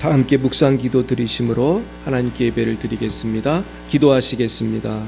다 함께 묵상 기도 드리심으로 하나님께 예배를 드리겠습니다. 기도하시겠습니다.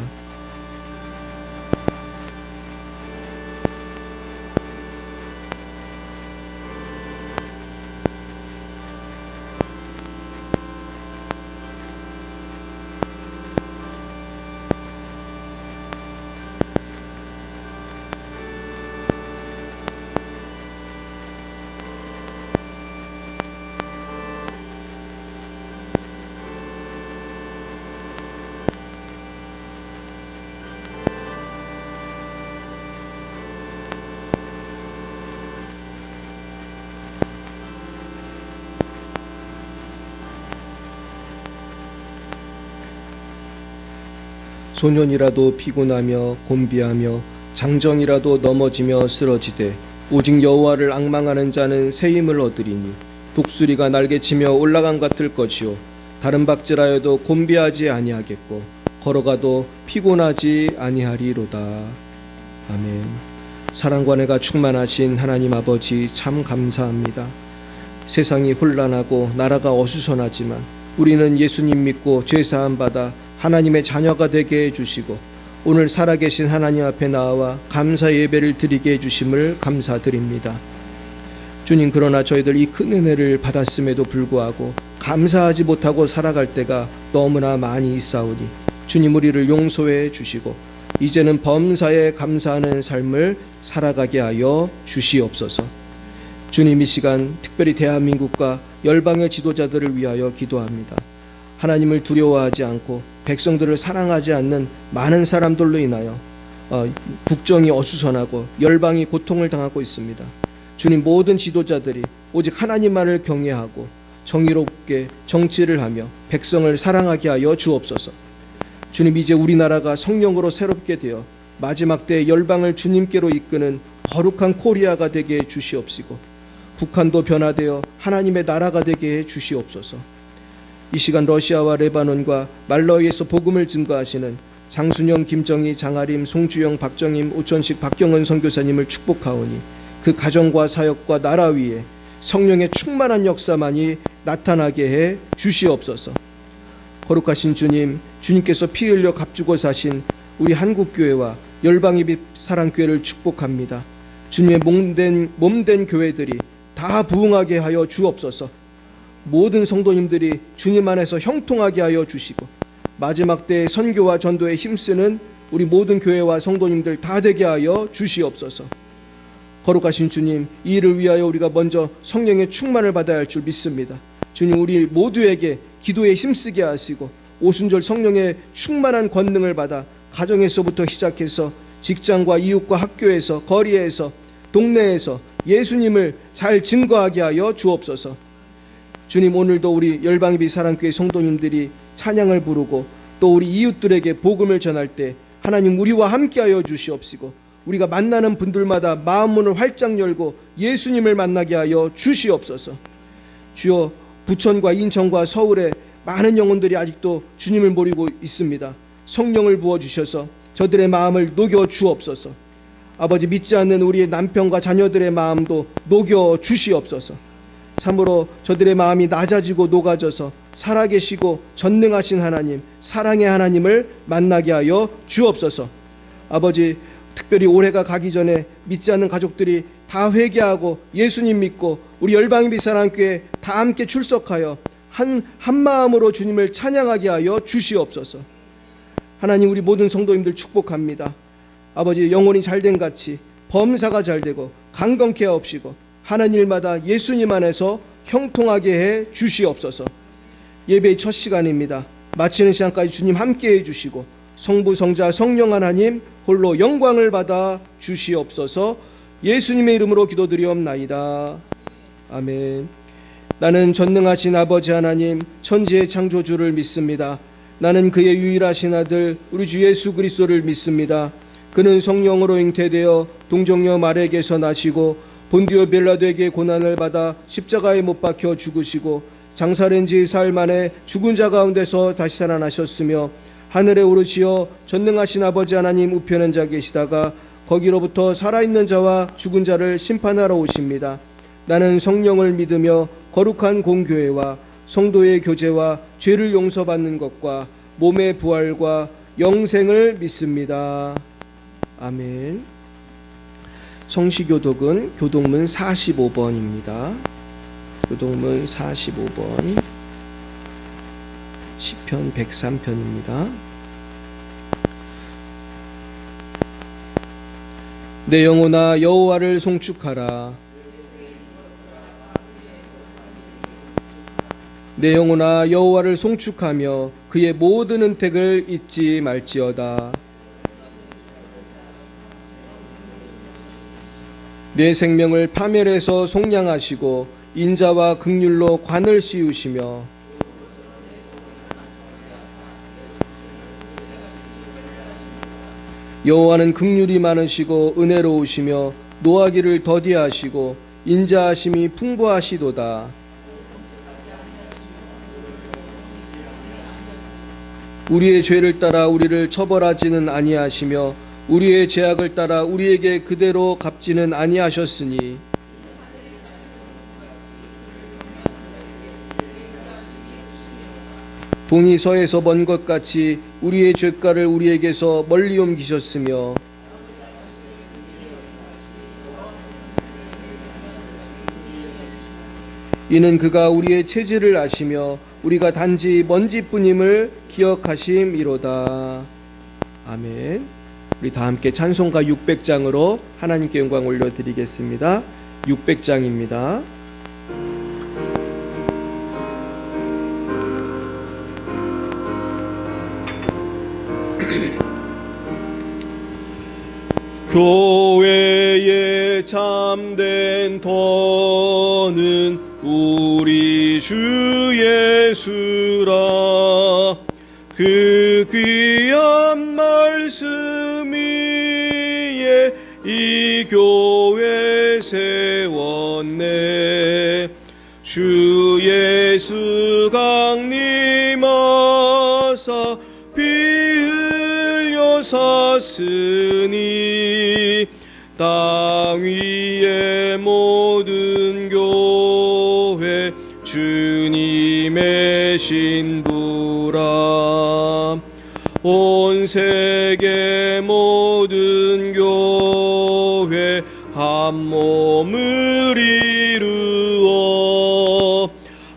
소년이라도 피곤하며 곤비하며 장정이라도 넘어지며 쓰러지되 오직 여호와를 앙망하는 자는 새 힘을 얻으리니 독수리가 날개치며 올라감 같을 것이요 다른 박질하여도 곤비하지 아니하겠고 걸어가도 피곤하지 아니하리로다. 아멘. 사랑과 은혜가 충만하신 하나님 아버지, 참 감사합니다. 세상이 혼란하고 나라가 어수선하지만 우리는 예수님 믿고 죄사함 받아 하나님의 자녀가 되게 해주시고 오늘 살아계신 하나님 앞에 나와 감사 예배를 드리게 해주심을 감사드립니다. 주님, 그러나 저희들 이 큰 은혜를 받았음에도 불구하고 감사하지 못하고 살아갈 때가 너무나 많이 있사오니 주님, 우리를 용서해 주시고 이제는 범사에 감사하는 삶을 살아가게 하여 주시옵소서. 주님, 이 시간 특별히 대한민국과 열방의 지도자들을 위하여 기도합니다. 하나님을 두려워하지 않고 백성들을 사랑하지 않는 많은 사람들로 인하여 국정이 어수선하고 열방이 고통을 당하고 있습니다. 주님, 모든 지도자들이 오직 하나님만을 경외하고 정의롭게 정치를 하며 백성을 사랑하게 하여 주옵소서. 주님, 이제 우리나라가 성령으로 새롭게 되어 마지막 때의 열방을 주님께로 이끄는 거룩한 코리아가 되게 해 주시옵시고 북한도 변화되어 하나님의 나라가 되게 해 주시옵소서. 이 시간 러시아와 레바논과 말러위에서 복음을 증거하시는 장순영, 김정희, 장아림, 송주영, 박정임, 오천식, 박경은 선교사님을 축복하오니 그 가정과 사역과 나라 위에 성령의 충만한 역사만이 나타나게 해 주시옵소서. 거룩하신 주님, 주님께서 피 흘려 값주고 사신 우리 한국교회와 열방의 빛 사랑교회를 축복합니다. 주님의 몸된 교회들이 다 부흥하게 하여 주옵소서. 모든 성도님들이 주님 안에서 형통하게 하여 주시고 마지막 때의 선교와 전도에 힘쓰는 우리 모든 교회와 성도님들 다 되게 하여 주시옵소서. 거룩하신 주님, 이 일을 위하여 우리가 먼저 성령의 충만을 받아야 할 줄 믿습니다. 주님, 우리 모두에게 기도에 힘쓰게 하시고 오순절 성령의 충만한 권능을 받아 가정에서부터 시작해서 직장과 이웃과 학교에서 거리에서 동네에서 예수님을 잘 증거하게 하여 주옵소서. 주님, 오늘도 우리 열방의 빛 사랑교회 성도님들이 찬양을 부르고 또 우리 이웃들에게 복음을 전할 때 하나님 우리와 함께하여 주시옵시고 우리가 만나는 분들마다 마음 문을 활짝 열고 예수님을 만나게 하여 주시옵소서. 주여, 부천과 인천과 서울에 많은 영혼들이 아직도 주님을 모르고 있습니다. 성령을 부어주셔서 저들의 마음을 녹여 주옵소서. 아버지, 믿지 않는 우리의 남편과 자녀들의 마음도 녹여 주시옵소서. 참으로 저들의 마음이 낮아지고 녹아져서 살아계시고 전능하신 하나님, 사랑의 하나님을 만나게 하여 주옵소서. 아버지, 특별히 올해가 가기 전에 믿지 않는 가족들이 다 회개하고 예수님 믿고 우리 열방의 빛 사랑교회 다 함께 출석하여 한 마음으로 주님을 찬양하게 하여 주시옵소서. 하나님, 우리 모든 성도님들 축복합니다. 아버지, 영혼이 잘된 같이 범사가 잘되고 강건케 하옵시고 하는 일마다 예수님 안에서 형통하게 해 주시옵소서. 예배의 첫 시간입니다. 마치는 시간까지 주님 함께 해주시고 성부, 성자, 성령 하나님 홀로 영광을 받아 주시옵소서. 예수님의 이름으로 기도드리옵나이다. 아멘. 나는 전능하신 아버지 하나님 천지의 창조주를 믿습니다. 나는 그의 유일하신 아들 우리 주 예수 그리스도를 믿습니다. 그는 성령으로 잉태되어 동정녀 마리아에게서 나시고 본디오 빌라도에게 고난을 받아 십자가에 못 박혀 죽으시고 장사된 지 사흘 만에 죽은 자 가운데서 다시 살아나셨으며 하늘에 오르시어 전능하신 아버지 하나님 우편에 앉아 계시다가 거기로부터 살아있는 자와 죽은 자를 심판하러 오십니다. 나는 성령을 믿으며 거룩한 공교회와 성도의 교제와 죄를 용서받는 것과 몸의 부활과 영생을 믿습니다. 아멘. 성시교독은 교독문 45번입니다. 교독문 45번, 시편 103편입니다. 내 영혼아 여호와를 송축하라. 내 영혼아 여호와를 송축하며 그의 모든 은택을 잊지 말지어다. 내 생명을 파멸해서 속량하시고 인자와 긍휼로 관을 씌우시며 여호와는 긍휼이 많으시고 은혜로우시며 노하기를 더디하시고 인자하심이 풍부하시도다. 우리의 죄를 따라 우리를 처벌하지는 아니하시며 우리의 죄악을 따라 우리에게 그대로 갚지는 아니하셨으니 동이 서에서 먼 것 같이 우리의 죄가를 우리에게서 멀리 옮기셨으며 이는 그가 우리의 체질을 아시며 우리가 단지 먼지뿐임을 기억하심이로다. 아멘. 우리 다 함께 찬송가 600장으로 하나님께 영광 올려드리겠습니다. 600장입니다. 교회의 참된 터는 우리 주 예수라. 그 귀한 말씀 위에 이 교회 세웠네. 주 예수 강림하사 피 흘려 샀으니 땅 위의 모든 교회 주님의 신부라. 온 세계 모든 교회 한 몸을 이루어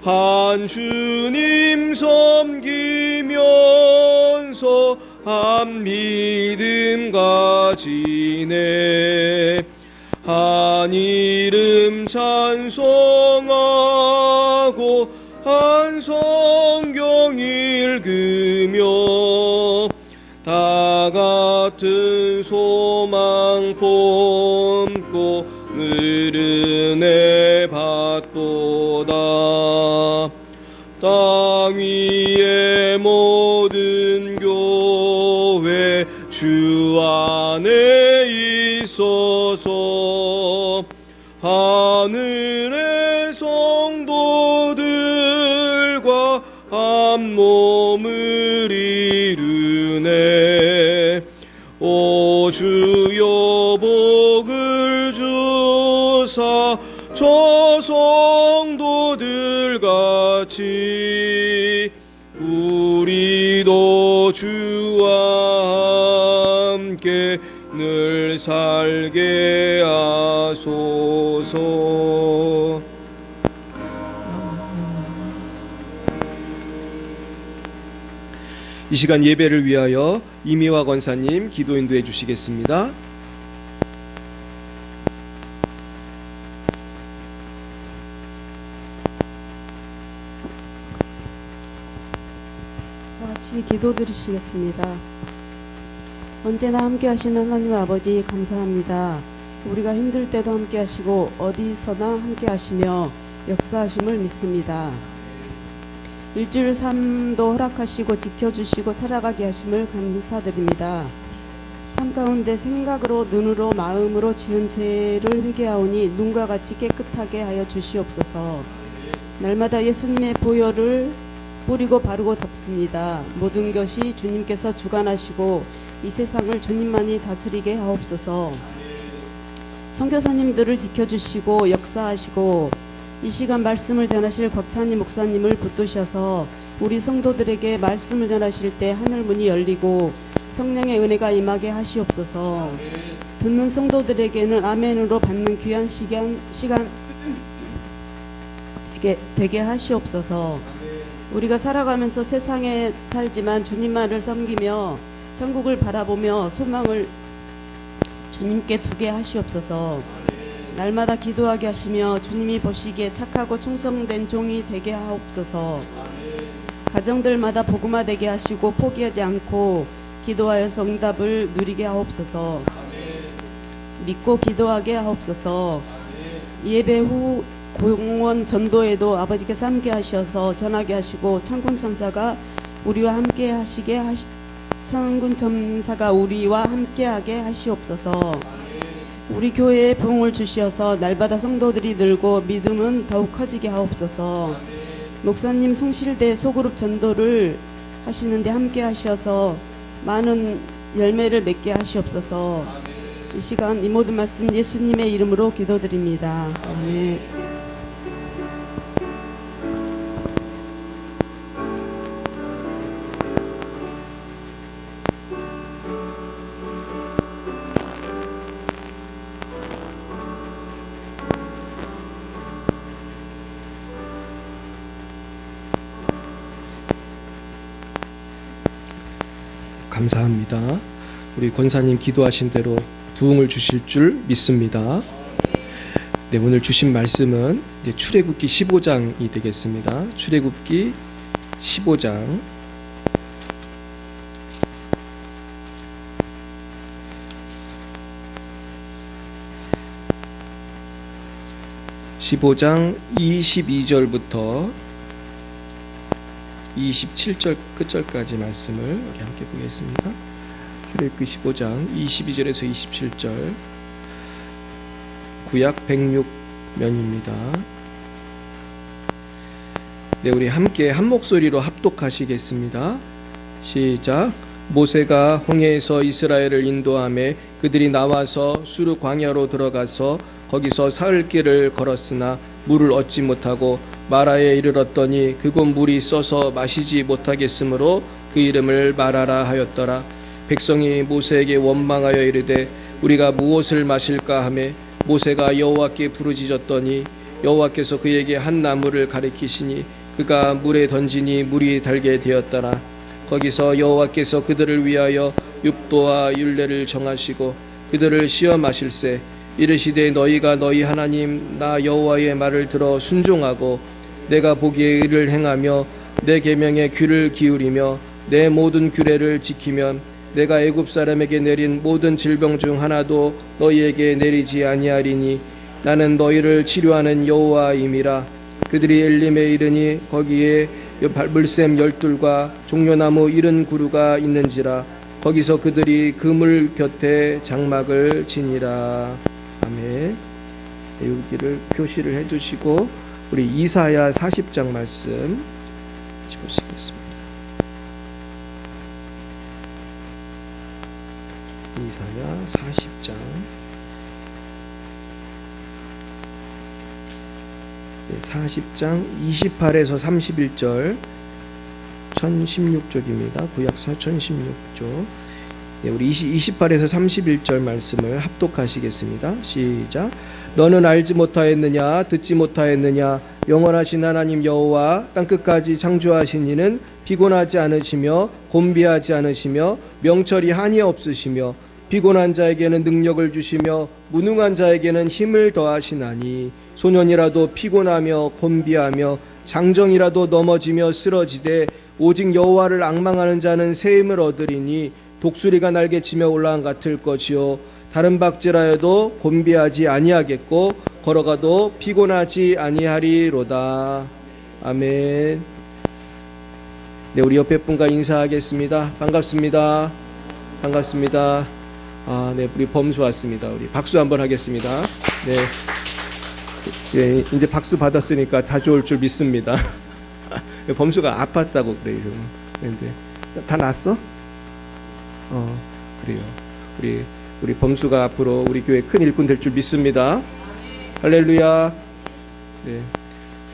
한 주님 섬기면서 한 믿음 가지네. 한 이름 찬송하고 한 성경 읽으며 다 같은 소망 품고 늘 은혜 받도다. 땅 위의 모든 교회 주 안에 있어서 하늘의 성도들과 한 몸을 이루네. 오 주여 복을 주사 저 성도들 같이 우리도 주와 함께 늘 살게 하소서. 이 시간 예배를 위하여 이미화 권사님 기도 인도해 주시겠습니다. 같이 기도 드리시겠습니다. 언제나 함께 하시는 하나님 아버지 감사합니다. 우리가 힘들 때도 함께 하시고 어디서나 함께 하시며 역사하심을 믿습니다. 일주일 삶도 허락하시고 지켜주시고 살아가게 하심을 감사드립니다. 삶 가운데 생각으로 눈으로 마음으로 지은 죄를 회개하오니 눈과 같이 깨끗하게 하여 주시옵소서. 날마다 예수님의 보혈을 뿌리고 바르고 덮습니다. 모든 것이 주님께서 주관하시고 이 세상을 주님만이 다스리게 하옵소서. 선교사님들을 지켜주시고 역사하시고 이 시간 말씀을 전하실 곽찬희 목사님을 붙드셔서 우리 성도들에게 말씀을 전하실 때 하늘문이 열리고 성령의 은혜가 임하게 하시옵소서. 듣는 성도들에게는 아멘으로 받는 귀한 시간 되게 하시옵소서. 우리가 살아가면서 세상에 살지만 주님만을 섬기며 천국을 바라보며 소망을 주님께 두게 하시옵소서. 날마다 기도하게 하시며 주님이 보시기에 착하고 충성된 종이 되게 하옵소서. 가정들마다 복음화되게 하시고 포기하지 않고 기도하여서 응답을 누리게 하옵소서. 믿고 기도하게 하옵소서. 예배 후 공원 전도에도 아버지께서 함께 하셔서 전하게 하시고 천군 천사가 우리와 함께 하게 하시옵소서. 우리 교회에 부흥을 주시어서 날마다 성도들이 늘고 믿음은 더욱 커지게 하옵소서. 목사님 숭실대 소그룹 전도를 하시는데 함께 하셔서 많은 열매를 맺게 하시옵소서. 이 시간 이 모든 말씀 예수님의 이름으로 기도드립니다. 아멘. 감사합니다. 우리 권사님 기도하신 대로 부흥을 주실 줄 믿습니다. 네, 오늘 주신 말씀은 이제 출애굽기 15장이 되겠습니다. 출애굽기 15장 22절부터 27절 끝절까지 말씀을 우리 함께 보겠습니다. 출애굽기 15장 22절에서 27절 구약 106면입니다. 네, 우리 함께 한 목소리로 합독하시겠습니다. 시작. 모세가 홍해에서 이스라엘을 인도하며 그들이 나와서 수르 광야로 들어가서 거기서 사흘 길을 걸었으나 물을 얻지 못하고 마라에 이르렀더니 그곳 물이 써서 마시지 못하겠으므로 그 이름을 마라라 하였더라. 백성이 모세에게 원망하여 이르되 우리가 무엇을 마실까 하며 모세가 여호와께 부르짖었더니 여호와께서 그에게 한 나무를 가리키시니 그가 물에 던지니 물이 달게 되었더라. 거기서 여호와께서 그들을 위하여 율도와 율례를 정하시고 그들을 시험하실세 이르시되 너희가 너희 하나님 나 여호와의 말을 들어 순종하고 내가 보기에 의를 행하며 내 계명에 귀를 기울이며 내 모든 규례를 지키면 내가 애굽 사람에게 내린 모든 질병 중 하나도 너희에게 내리지 아니하리니 나는 너희를 치료하는 여호와임이라. 그들이 엘림에 이르니 거기에 물샘 12과 종려나무 70그루가 있는지라. 거기서 그들이 그물 곁에 장막을 지니라. 아멘. 여기를 표시를 해두시고 우리 이사야 40장 말씀 같이 보시겠습니다. 이사야 40장 40장 28에서 31절 1016쪽입니다. 구약 1016쪽. 네, 우리 28에서 31절 말씀을 합독하시겠습니다. 시작. 너는 알지 못하였느냐 듣지 못하였느냐 영원하신 하나님 여호와 땅끝까지 창조하신 이는 피곤하지 않으시며 곤비하지 않으시며 명철이 한이 없으시며 피곤한 자에게는 능력을 주시며 무능한 자에게는 힘을 더하시나니 소년이라도 피곤하며 곤비하며 장정이라도 넘어지며 쓰러지되 오직 여호와를 앙망하는 자는 새 힘을 얻으리니 독수리가 날개치며 올라간 같을 것이요 다른 박질하여도 곤비하지 아니하겠고 걸어가도 피곤하지 아니하리로다. 아멘. 네, 우리 옆에 분과 인사하겠습니다. 반갑습니다. 반갑습니다. 네, 우리 범수 왔습니다. 우리 박수 한번 하겠습니다. 네, 네, 이제 박수 받았으니까 자주 올 줄 믿습니다. 범수가 아팠다고 그래요. 근데 다 났어? 그래요. 우리 범수가 앞으로 우리 교회 큰 일꾼 될 줄 믿습니다. 할렐루야. 네.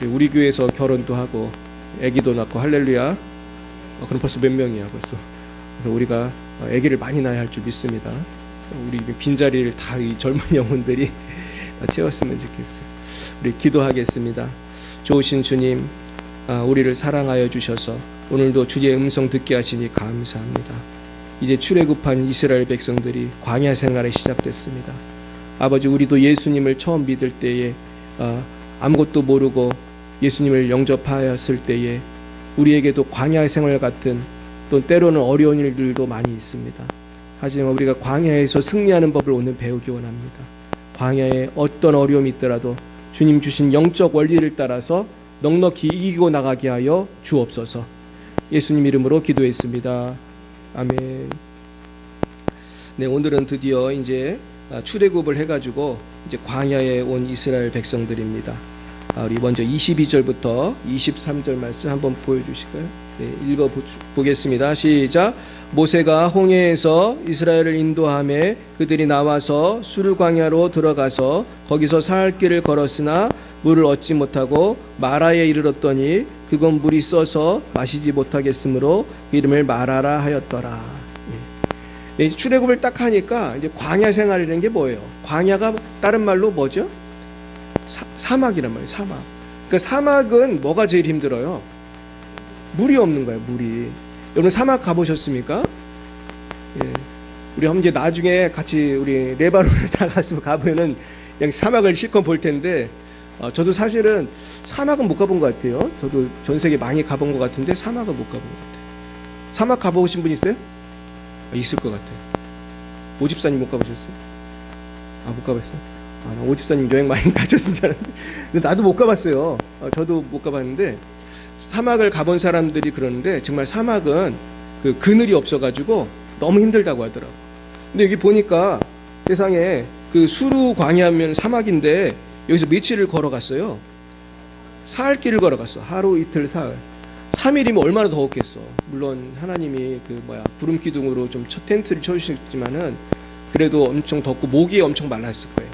우리 교회에서 결혼도 하고 아기도 낳고 할렐루야. 그럼 벌써 몇 명이야 벌써. 그래서 우리가 아기를 많이 낳아야 할 줄 믿습니다. 우리 빈자리를 다 이 젊은 영혼들이 다 채웠으면 좋겠어요. 우리 기도하겠습니다. 좋으신 주님, 우리를 사랑하여 주셔서 오늘도 주의 음성 듣게 하시니 감사합니다. 이제 출애굽한 이스라엘 백성들이 광야 생활이 시작됐습니다. 아버지, 우리도 예수님을 처음 믿을 때에 아무것도 모르고 예수님을 영접하였을 때에 우리에게도 광야 생활 같은 또 때로는 어려운 일들도 많이 있습니다. 하지만 우리가 광야에서 승리하는 법을 오늘 배우기 원합니다. 광야에 어떤 어려움이 있더라도 주님 주신 영적 원리를 따라서 넉넉히 이기고 나가게 하여 주옵소서. 예수님 이름으로 기도했습니다. 아멘. 네, 오늘은 드디어 이제 출애굽을 해가지고 이제 광야에 온 이스라엘 백성들입니다. 우리 먼저 22절부터 23절 말씀 한번 보여주실까요? 네, 읽어보겠습니다. 시작. 모세가 홍해에서 이스라엘을 인도하며 그들이 나와서 술 광야로 들어가서 거기서 사흘 길을 걸었으나 물을 얻지 못하고 마라에 이르렀더니 그건 물이 써서 마시지 못하겠으므로 이름을 마라라 하였더라. 네, 출애굽을 딱 하니까 이제 광야 생활이라는 게 뭐예요? 광야가 다른 말로 뭐죠? 사막이란 말이에요. 사막. 그러니까 사막은 뭐가 제일 힘들어요? 물이 없는 거예요. 물이. 여러분 사막 가보셨습니까? 예. 우리 한번 이제 나중에 같이 우리 레바논에 다 가보면은 그냥 사막을 실컷 볼 텐데, 저도 사실은 사막은 못 가본 것 같아요. 저도 전 세계 많이 가본 것 같은데 사막은 못 가본 것 같아요. 사막 가보신 분 있어요? 있을 것 같아요. 오집사님 못 가보셨어요? 못 가봤어요? 나 오집사님 여행 많이 가셨을 줄 알았는데, 근데 나도 못 가봤어요. 저도 못 가봤는데 사막을 가본 사람들이 그러는데 정말 사막은 그 그늘이 없어가지고 너무 힘들다고 하더라고. 근데 여기 보니까 세상에 그 수루 광야면 사막인데 여기서 며칠을 걸어갔어요. 사흘길을 걸어갔어. 하루 이틀 사흘. 3일이면 얼마나 더웠겠어. 물론 하나님이 구름 기둥으로 좀 첫 텐트를 쳐주셨지만은 그래도 엄청 덥고 모기에 엄청 말랐을 거예요.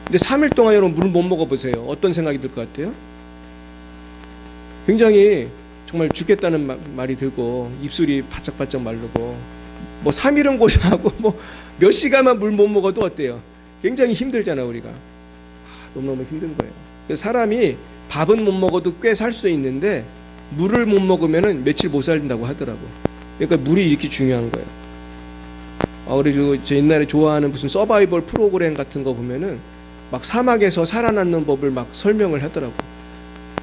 근데 3일 동안 여러분 물을 못 먹어보세요. 어떤 생각이 들 것 같아요? 굉장히 정말 죽겠다는 말이 들고 입술이 바짝바짝 마르고 3일은 고생하고 몇 시간만 물 못 먹어도 어때요? 굉장히 힘들잖아 우리가. 너무너무 힘든 거예요. 그래서 사람이 밥은 못 먹어도 꽤 살 수 있는데 물을 못 먹으면은 며칠 못 살린다고 하더라고. 그러니까 물이 이렇게 중요한 거예요. 그래서 저 옛날에 좋아하는 무슨 서바이벌 프로그램 같은 거 보면은 막 사막에서 살아남는 법을 막 설명을 하더라고.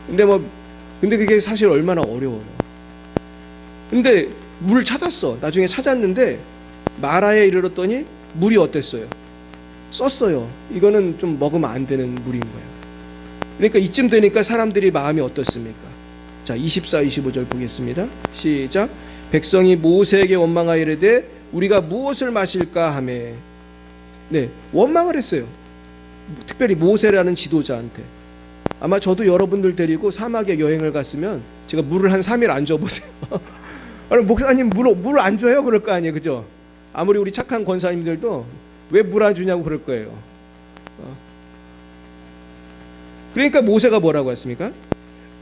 근데 그게 사실 얼마나 어려워요. 근데 물을 찾았어. 나중에 찾았는데 마라에 이르렀더니 물이 어땠어요? 썼어요. 이거는 좀 먹으면 안 되는 물인 거예요. 그러니까 이쯤 되니까 사람들이 마음이 어떻습니까? 자, 24, 25절 보겠습니다. 시작. 백성이 모세에게 원망하여 이르되 우리가 무엇을 마실까 하며. 네, 원망을 했어요. 특별히 모세라는 지도자한테. 아마 저도 여러분들 데리고 사막에 여행을 갔으면 제가 물을 한 3일 안 줘보세요. 아니, 목사님 물 안 줘요? 그럴 거 아니에요. 그죠? 아무리 우리 착한 권사님들도 왜 물 안 주냐고 그럴 거예요. 그러니까 모세가 뭐라고 했습니까?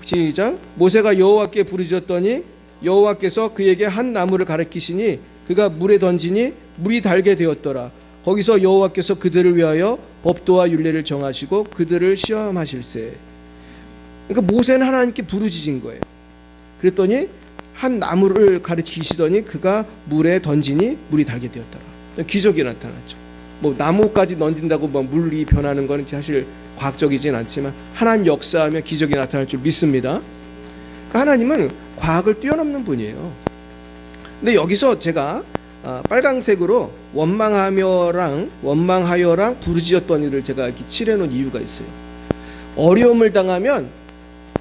시작. 모세가 여호와께 부르짖었더니 여호와께서 그에게 한 나무를 가리키시니 그가 물에 던지니 물이 달게 되었더라. 거기서 여호와께서 그들을 위하여 법도와 율례를 정하시고 그들을 시험하실세. 그러니까 모세는 하나님께 부르짖은 거예요. 그랬더니 한 나무를 가리키시더니 그가 물에 던지니 물이 달게 되었더라. 기적이 나타났죠. 나무까지 던진다고 물이 변하는 것은 사실 과학적이진 않지만 하나님 역사하면 기적이 나타날 줄 믿습니다. 그러니까 하나님은 과학을 뛰어넘는 분이에요. 근데 여기서 제가 빨강색으로 원망하여랑 부르짖었더니를 제가 이렇게 칠해놓은 이유가 있어요. 어려움을 당하면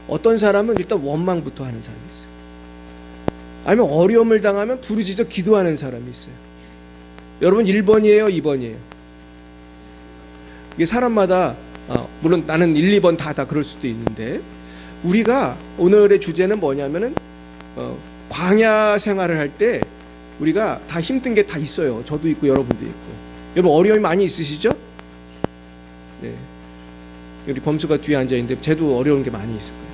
어떤 사람은 일단 원망부터 하는 사람이 있어요. 아니면 어려움을 당하면 부르짖어 기도하는 사람이 있어요. 여러분 1번이에요? 2번이에요? 이게 사람마다 물론 나는 1, 2번 다 그럴 수도 있는데 우리가 오늘의 주제는 뭐냐면은 광야 생활을 할 때 우리가 다 힘든 게 다 있어요. 저도 있고 여러분도 있고. 여러분 어려움이 많이 있으시죠? 네. 우리 범수가 뒤에 앉아 있는데 쟤도 어려운 게 많이 있을 거예요.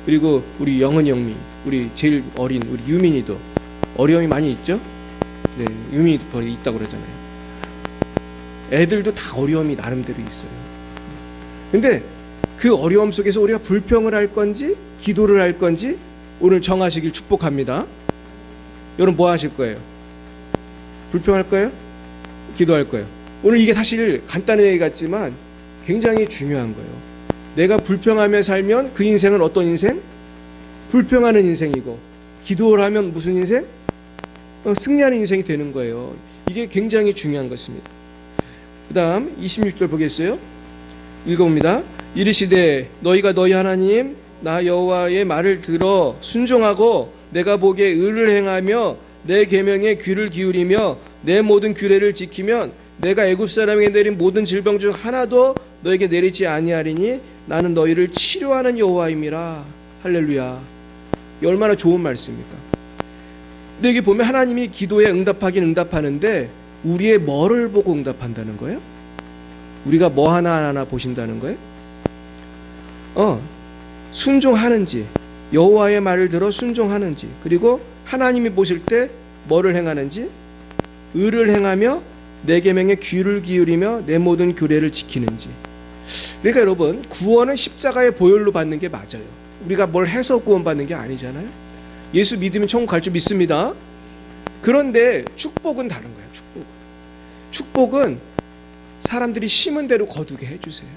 그리고 우리 영은이 형님, 우리 제일 어린 우리 유민이도 어려움이 많이 있죠. 네, 유민이도 벌이 있다고 그러잖아요. 애들도 다 어려움이 나름대로 있어요. 근데 그 어려움 속에서 우리가 불평을 할 건지 기도를 할 건지 오늘 정하시길 축복합니다. 여러분 뭐 하실 거예요? 불평할 거예요? 기도할 거예요? 오늘 이게 사실 간단한 얘기 같지만 굉장히 중요한 거예요. 내가 불평하며 살면 그 인생은 어떤 인생? 불평하는 인생이고, 기도를 하면 무슨 인생? 승리하는 인생이 되는 거예요. 이게 굉장히 중요한 것입니다. 그 다음 26절 보겠어요? 읽어봅니다. 이르시되 너희가 너희 하나님 나 여호와의 말을 들어 순종하고 내가 보기에 의를 행하며 내 계명에 귀를 기울이며 내 모든 규례를 지키면 내가 애굽 사람에게 내린 모든 질병 중 하나도 너에게 내리지 아니하리니 나는 너희를 치료하는 여호와임이라. 할렐루야. 이 얼마나 좋은 말씀입니까? 근데 여기 보면 하나님이 기도에 응답하긴 응답하는데 우리의 뭐를 보고 응답한다는 거예요? 우리가 뭐 하나하나 보신다는 거예요? 순종하는지, 여호와의 말을 들어 순종하는지, 그리고 하나님이 보실 때 뭐를 행하는지, 의를 행하며 내 계명에 귀를 기울이며 내 모든 규례를 지키는지. 그러니까 여러분, 구원은 십자가의 보혈로 받는 게 맞아요. 우리가 뭘 해서 구원받는 게 아니잖아요. 예수 믿으면 천국 갈 줄 믿습니다. 그런데 축복은 다른 거예요. 축복은 사람들이 심은 대로 거두게 해주세요.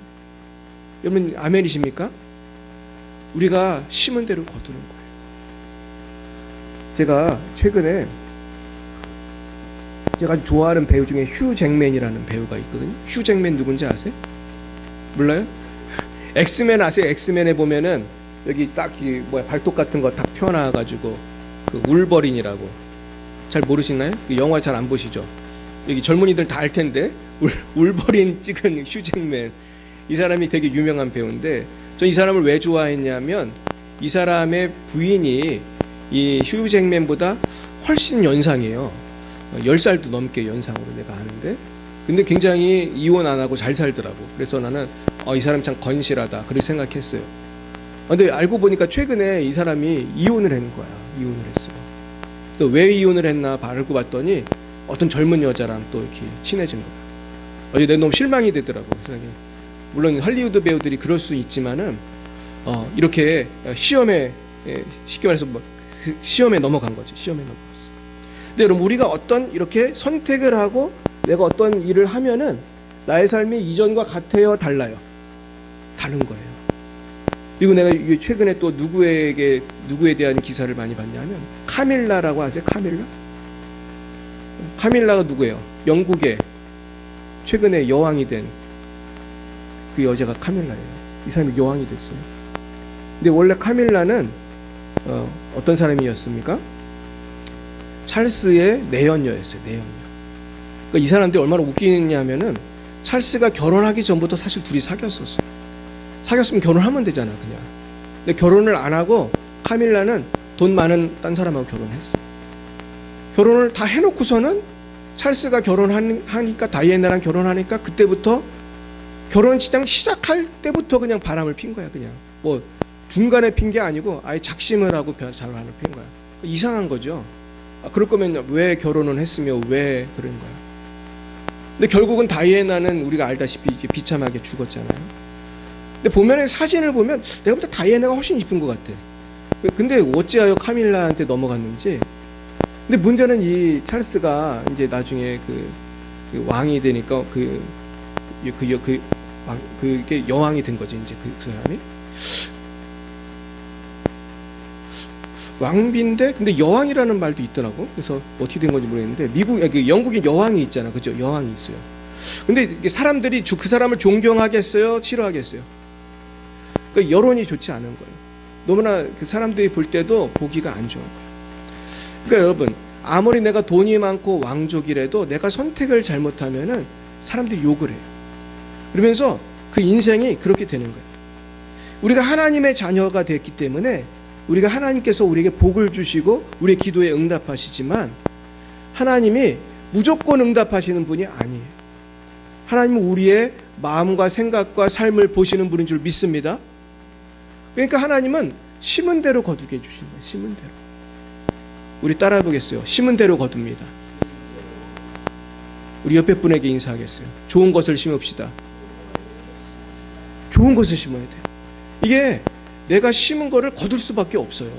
여러분 아멘이십니까? 우리가 심은 대로 거두는 거예요. 제가 최근에 제가 좋아하는 배우 중에 휴 잭맨이라는 배우가 있거든요. 휴 잭맨 누군지 아세요? 몰라요? 엑스맨 아세요? 엑스맨에 보면은 여기 딱 발톱 같은 거 딱 튀어나와가지고 그 울버린이라고. 잘 모르시나요? 영화 잘 안 보시죠? 여기 젊은이들 다 알 텐데 울버린 찍은 휴 잭맨, 이 사람이 되게 유명한 배우인데 전 이 사람을 왜 좋아했냐면 이 사람의 부인이 이 휴 잭맨보다 훨씬 연상이에요. 10살도 넘게 연상으로 내가 아는데, 근데 굉장히 이혼 안 하고 잘 살더라고. 그래서 나는 이 사람 참 건실하다 그렇게 생각했어요. 근데 알고 보니까 최근에 이 사람이 이혼을 한 거야. 이혼을 했어요. 또 왜 이혼을 했나 알고 봤더니 어떤 젊은 여자랑 또 이렇게 친해진 거야. 내가 너무 실망이 되더라고. 세상에. 물론 할리우드 배우들이 그럴 수 있지만은 이렇게 시험에 쉽게 말해서 시험에 넘어간 거지. 시험에 넘어갔어. 근데 여러분 우리가 어떤 이렇게 선택을 하고 내가 어떤 일을 하면은 나의 삶이 이전과 같아요, 달라요? 다른 거예요. 그리고 내가 최근에 또 누구에 대한 기사를 많이 봤냐면 카밀라라고 아세요? 카밀라가 누구예요? 영국의 최근에 여왕이 된 그 여자가 카밀라예요. 이 사람이 여왕이 됐어요. 근데 원래 카밀라는 어떤 사람이었습니까? 찰스의 내연녀였어요. 내연녀. 그러니까 이 사람들이 얼마나 웃기냐면은 찰스가 결혼하기 전부터 사실 둘이 사귀었었어요. 사귀었으면 결혼하면 되잖아, 그냥. 근데 결혼을 안 하고 카밀라는 돈 많은 딴 사람하고 결혼했어. 결혼을 다 해놓고서는 찰스가 결혼하니까, 다이애나랑 결혼하니까 그때부터 결혼식장 시작할 때부터 그냥 바람을 핀 거야. 그냥 뭐 중간에 핀 게 아니고 아예 작심을 하고 바람을 핀 거야. 이상한 거죠. 그럴 거면 왜 결혼을 했으며 왜 그런 거야. 근데 결국은 다이애나는 우리가 알다시피 이제 비참하게 죽었잖아요. 근데 보면은 사진을 보면 내가 볼 때 다이애나가 훨씬 이쁜 것 같아. 근데 어찌하여 카밀라한테 넘어갔는지. 근데 문제는 이 찰스가 이제 나중에 그 왕이 되니까 그게 여왕이 된 거지. 이제 그 사람이 왕비인데 근데 여왕이라는 말도 있더라고. 그래서 어떻게 된 건지 모르겠는데 영국에 여왕이 있잖아, 그죠? 여왕이 있어요. 근데 사람들이 그 사람을 존경하겠어요, 싫어하겠어요? 그러니까 여론이 좋지 않은 거예요. 너무나 그 사람들이 볼 때도 보기가 안 좋은 거예요. 그러니까 여러분, 아무리 내가 돈이 많고 왕족이라도 내가 선택을 잘못하면은 사람들이 욕을 해요. 그러면서 그 인생이 그렇게 되는 거예요. 우리가 하나님의 자녀가 됐기 때문에 우리가 하나님께서 우리에게 복을 주시고 우리의 기도에 응답하시지만 하나님이 무조건 응답하시는 분이 아니에요. 하나님은 우리의 마음과 생각과 삶을 보시는 분인 줄 믿습니다. 그러니까 하나님은 심은 대로 거두게 해주신 거예요. 심은 대로. 우리 따라해 보겠어요. 심은 대로 거둡니다. 우리 옆에 분에게 인사하겠어요. 좋은 것을 심읍시다. 좋은 것을 심어야 돼요. 이게 내가 심은 거를 거둘 수밖에 없어요.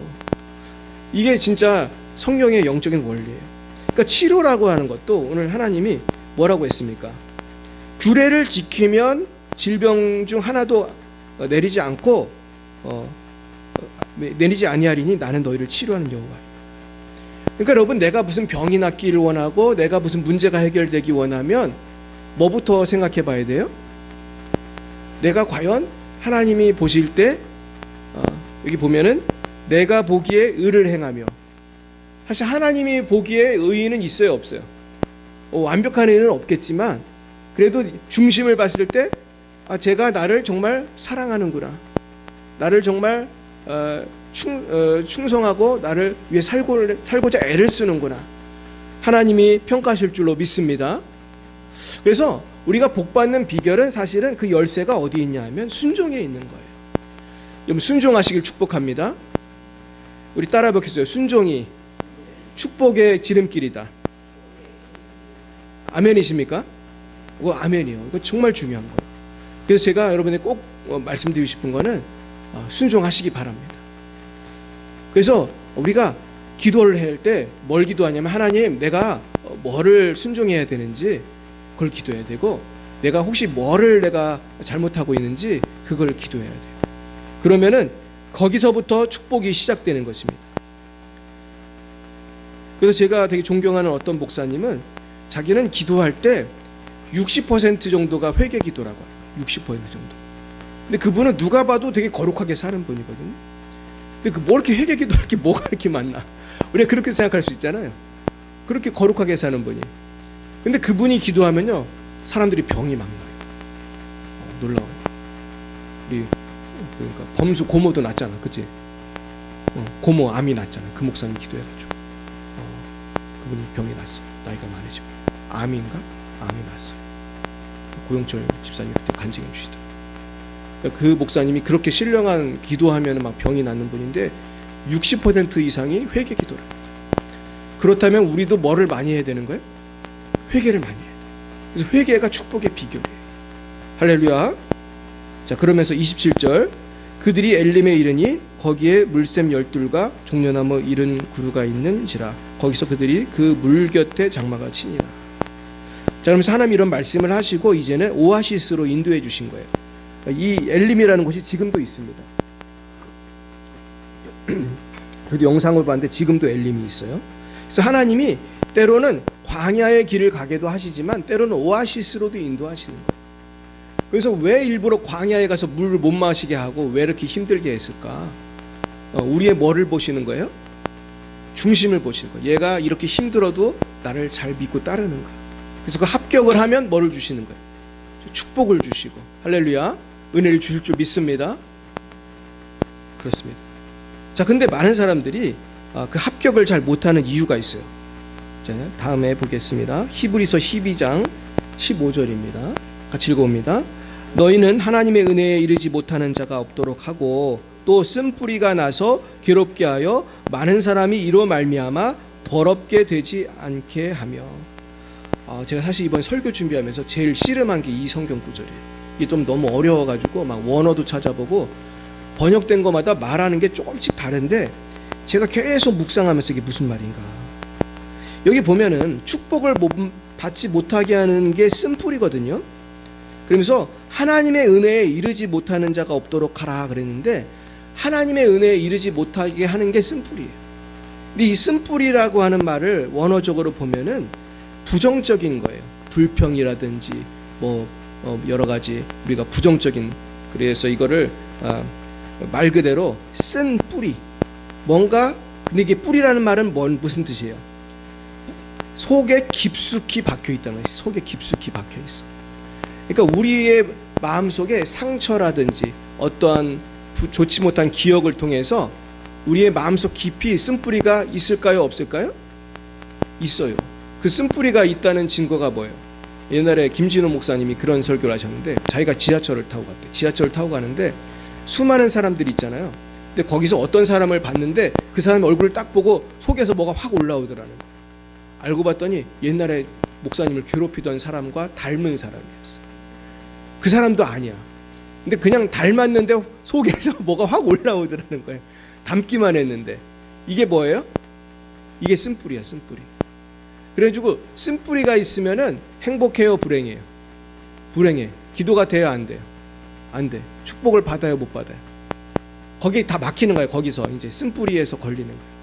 이게 진짜 성령의 영적인 원리예요. 그러니까 치료라고 하는 것도 오늘 하나님이 뭐라고 했습니까? 규례를 지키면 질병 중 하나도 내리지 않고 내리지 아니하리니 나는 너희를 치료하는 여호와야. 그러니까 여러분, 내가 무슨 병이 낫기를 원하고 내가 무슨 문제가 해결되기 원하면 뭐부터 생각해 봐야 돼요? 내가 과연 하나님이 보실 때 여기 보면은 내가 보기에 의를 행하며, 사실 하나님이 보기에 의인은 있어요, 없어요? 완벽한 의인은 없겠지만 그래도 중심을 봤을 때 제가 나를 정말 사랑하는구나, 나를 정말 충성하고 나를 위해 살고자 애를 쓰는구나, 하나님이 평가하실 줄로 믿습니다. 그래서 우리가 복받는 비결은 사실은 그 열쇠가 어디 있냐 하면 순종에 있는 거예요. 여러분, 순종하시길 축복합니다. 우리 따라 보겠어요. 순종이 축복의 지름길이다. 아멘이십니까? 이거 아멘이요. 이거 정말 중요한 거예요. 그래서 제가 여러분에게 꼭 말씀드리고 싶은 거는 순종하시기 바랍니다. 그래서 우리가 기도를 할 때 뭘 기도하냐면, 하나님, 내가 뭐를 순종해야 되는지 그걸 기도해야 되고, 내가 혹시 뭐를 내가 잘못하고 있는지 그걸 기도해야 돼요. 그러면은 거기서부터 축복이 시작되는 것입니다. 그래서 제가 되게 존경하는 어떤 목사님은 자기는 기도할 때 60% 정도가 회개 기도라고 해요. 60% 정도. 근데 그분은 누가 봐도 되게 거룩하게 사는 분이거든요. 근데 뭐 이렇게 회개 기도할 게 뭐가 이렇게 많나? 우리가 그렇게 생각할 수 있잖아요. 그렇게 거룩하게 사는 분이. 근데 그분이 기도하면요, 사람들이 병이 막 나요. 놀라워요. 우리 그러니까 범수 고모도 났잖아, 그치? 고모 암이 났잖아. 그 목사님 기도해가지고 그분이 병이 났어요. 나이가 많으시고 암인가? 암이 났어요. 고영철 집사님 그때 간증해 주시더라고요. 그러니까 그 목사님이 그렇게 신령한 기도하면 막 병이 낫는 분인데 60% 이상이 회개 기도랍니다. 그렇다면 우리도 뭐를 많이 해야 되는 거예요? 회개를 많이 해야 돼요. 그래서 회개가 축복의 비결이에요. 할렐루야. 자, 그러면서 27절, 그들이 엘림에 이르니 거기에 물샘 12과 종려나무 70그루가 있는지라 거기서 그들이 그 물 곁에 장막을 치니라. 자, 그러면서 하나님 이런 말씀을 하시고 이제는 오아시스로 인도해 주신 거예요. 이 엘림이라는 곳이 지금도 있습니다. 저도 영상을 봤는데 지금도 엘림이 있어요. 그래서 하나님이 때로는 광야의 길을 가게도 하시지만 때로는 오아시스로도 인도하시는 거예요. 그래서 왜 일부러 광야에 가서 물을 못 마시게 하고 왜 이렇게 힘들게 했을까? 우리의 뭐를 보시는 거예요? 중심을 보시는 거예요. 얘가 이렇게 힘들어도 나를 잘 믿고 따르는 거예요. 그래서 그 합격을 하면 뭐를 주시는 거예요? 축복을 주시고. 할렐루야. 은혜를 주실 줄 믿습니다. 그렇습니다. 자, 근데 많은 사람들이 그 합격을 잘 못하는 이유가 있어요. 자, 다음에 보겠습니다. 히브리서 12장 15절입니다. 같이 읽어봅니다. 너희는 하나님의 은혜에 이르지 못하는 자가 없도록 하고 또 쓴뿌리가 나서 괴롭게 하여 많은 사람이 이로 말미암아 더럽게 되지 않게 하며. 제가 사실 이번 설교 준비하면서 제일 씨름한 게 이 성경 구절이에요. 이게 좀 너무 어려워가지고 막 원어도 찾아보고 번역된 것마다 말하는 게 조금씩 다른데 제가 계속 묵상하면서 이게 무슨 말인가. 여기 보면은 축복을 받지 못하게 하는 게 쓴뿌리거든요. 그러면서 하나님의 은혜에 이르지 못하는 자가 없도록 하라 그랬는데 하나님의 은혜에 이르지 못하게 하는 게 쓴뿌리예요. 근데 이 쓴뿌리라고 하는 말을 원어적으로 보면은 부정적인 거예요. 불평이라든지 뭐 여러 가지 우리가 부정적인, 그래서 이거를 말 그대로 쓴 뿌리, 뭔가, 근데 이게 뿌리라는 말은 무슨 뜻이에요? 속에 깊숙이 박혀 있다는 거예요. 속에 깊숙이 박혀 있어. 그러니까 우리의 마음속에 상처라든지 어떠한 좋지 못한 기억을 통해서 우리의 마음속 깊이 쓴뿌리가 있을까요? 없을까요? 있어요. 그 쓴뿌리가 있다는 증거가 뭐예요? 옛날에 김진호 목사님이 그런 설교를 하셨는데 자기가 지하철을 타고 갔대. 지하철을 타고 가는데 수많은 사람들이 있잖아요. 근데 거기서 어떤 사람을 봤는데 그 사람 얼굴을 딱 보고 속에서 뭐가 확 올라오더라는 거예요. 알고 봤더니 옛날에 목사님을 괴롭히던 사람과 닮은 사람이었어요. 그 사람도 아니야. 근데 그냥 닮았는데 속에서 뭐가 확 올라오더라는 거예요. 닮기만 했는데. 이게 뭐예요? 이게 쓴뿌리야, 쓴뿌리. 그래가지고 쓴뿌리가 있으면은 행복해요, 불행해요? 불행해. 기도가 돼요, 안 돼요? 안 돼. 축복을 받아요, 못 받아요? 거기 다 막히는 거예요. 거기서 이제 쓴뿌리에서 걸리는 거예요.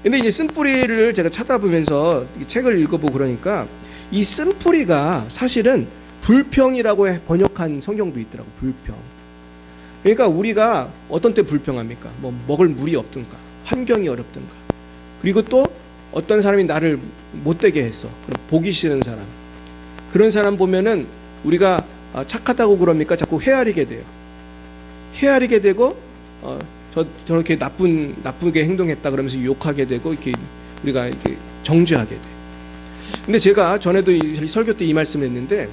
근데 이제 쓴뿌리를 제가 찾아보면서 책을 읽어보고 그러니까 이 쓴뿌리가 사실은 불평이라고 번역한 성경도 있더라고. 불평. 그러니까 우리가 어떤 때 불평합니까? 뭐 먹을 물이 없든가, 환경이 어렵든가, 그리고 또 어떤 사람이 나를 못되게 했어. 그럼 보기 싫은 사람. 그런 사람 보면은 우리가 착하다고 그럽니까? 자꾸 헤아리게 돼요. 헤아리게 되고 저렇게 나쁘게 행동했다 그러면서 욕하게 되고 이렇게 우리가 이렇게 정죄하게 돼. 근데 제가 전에도 이 설교 때 이 말씀을 했는데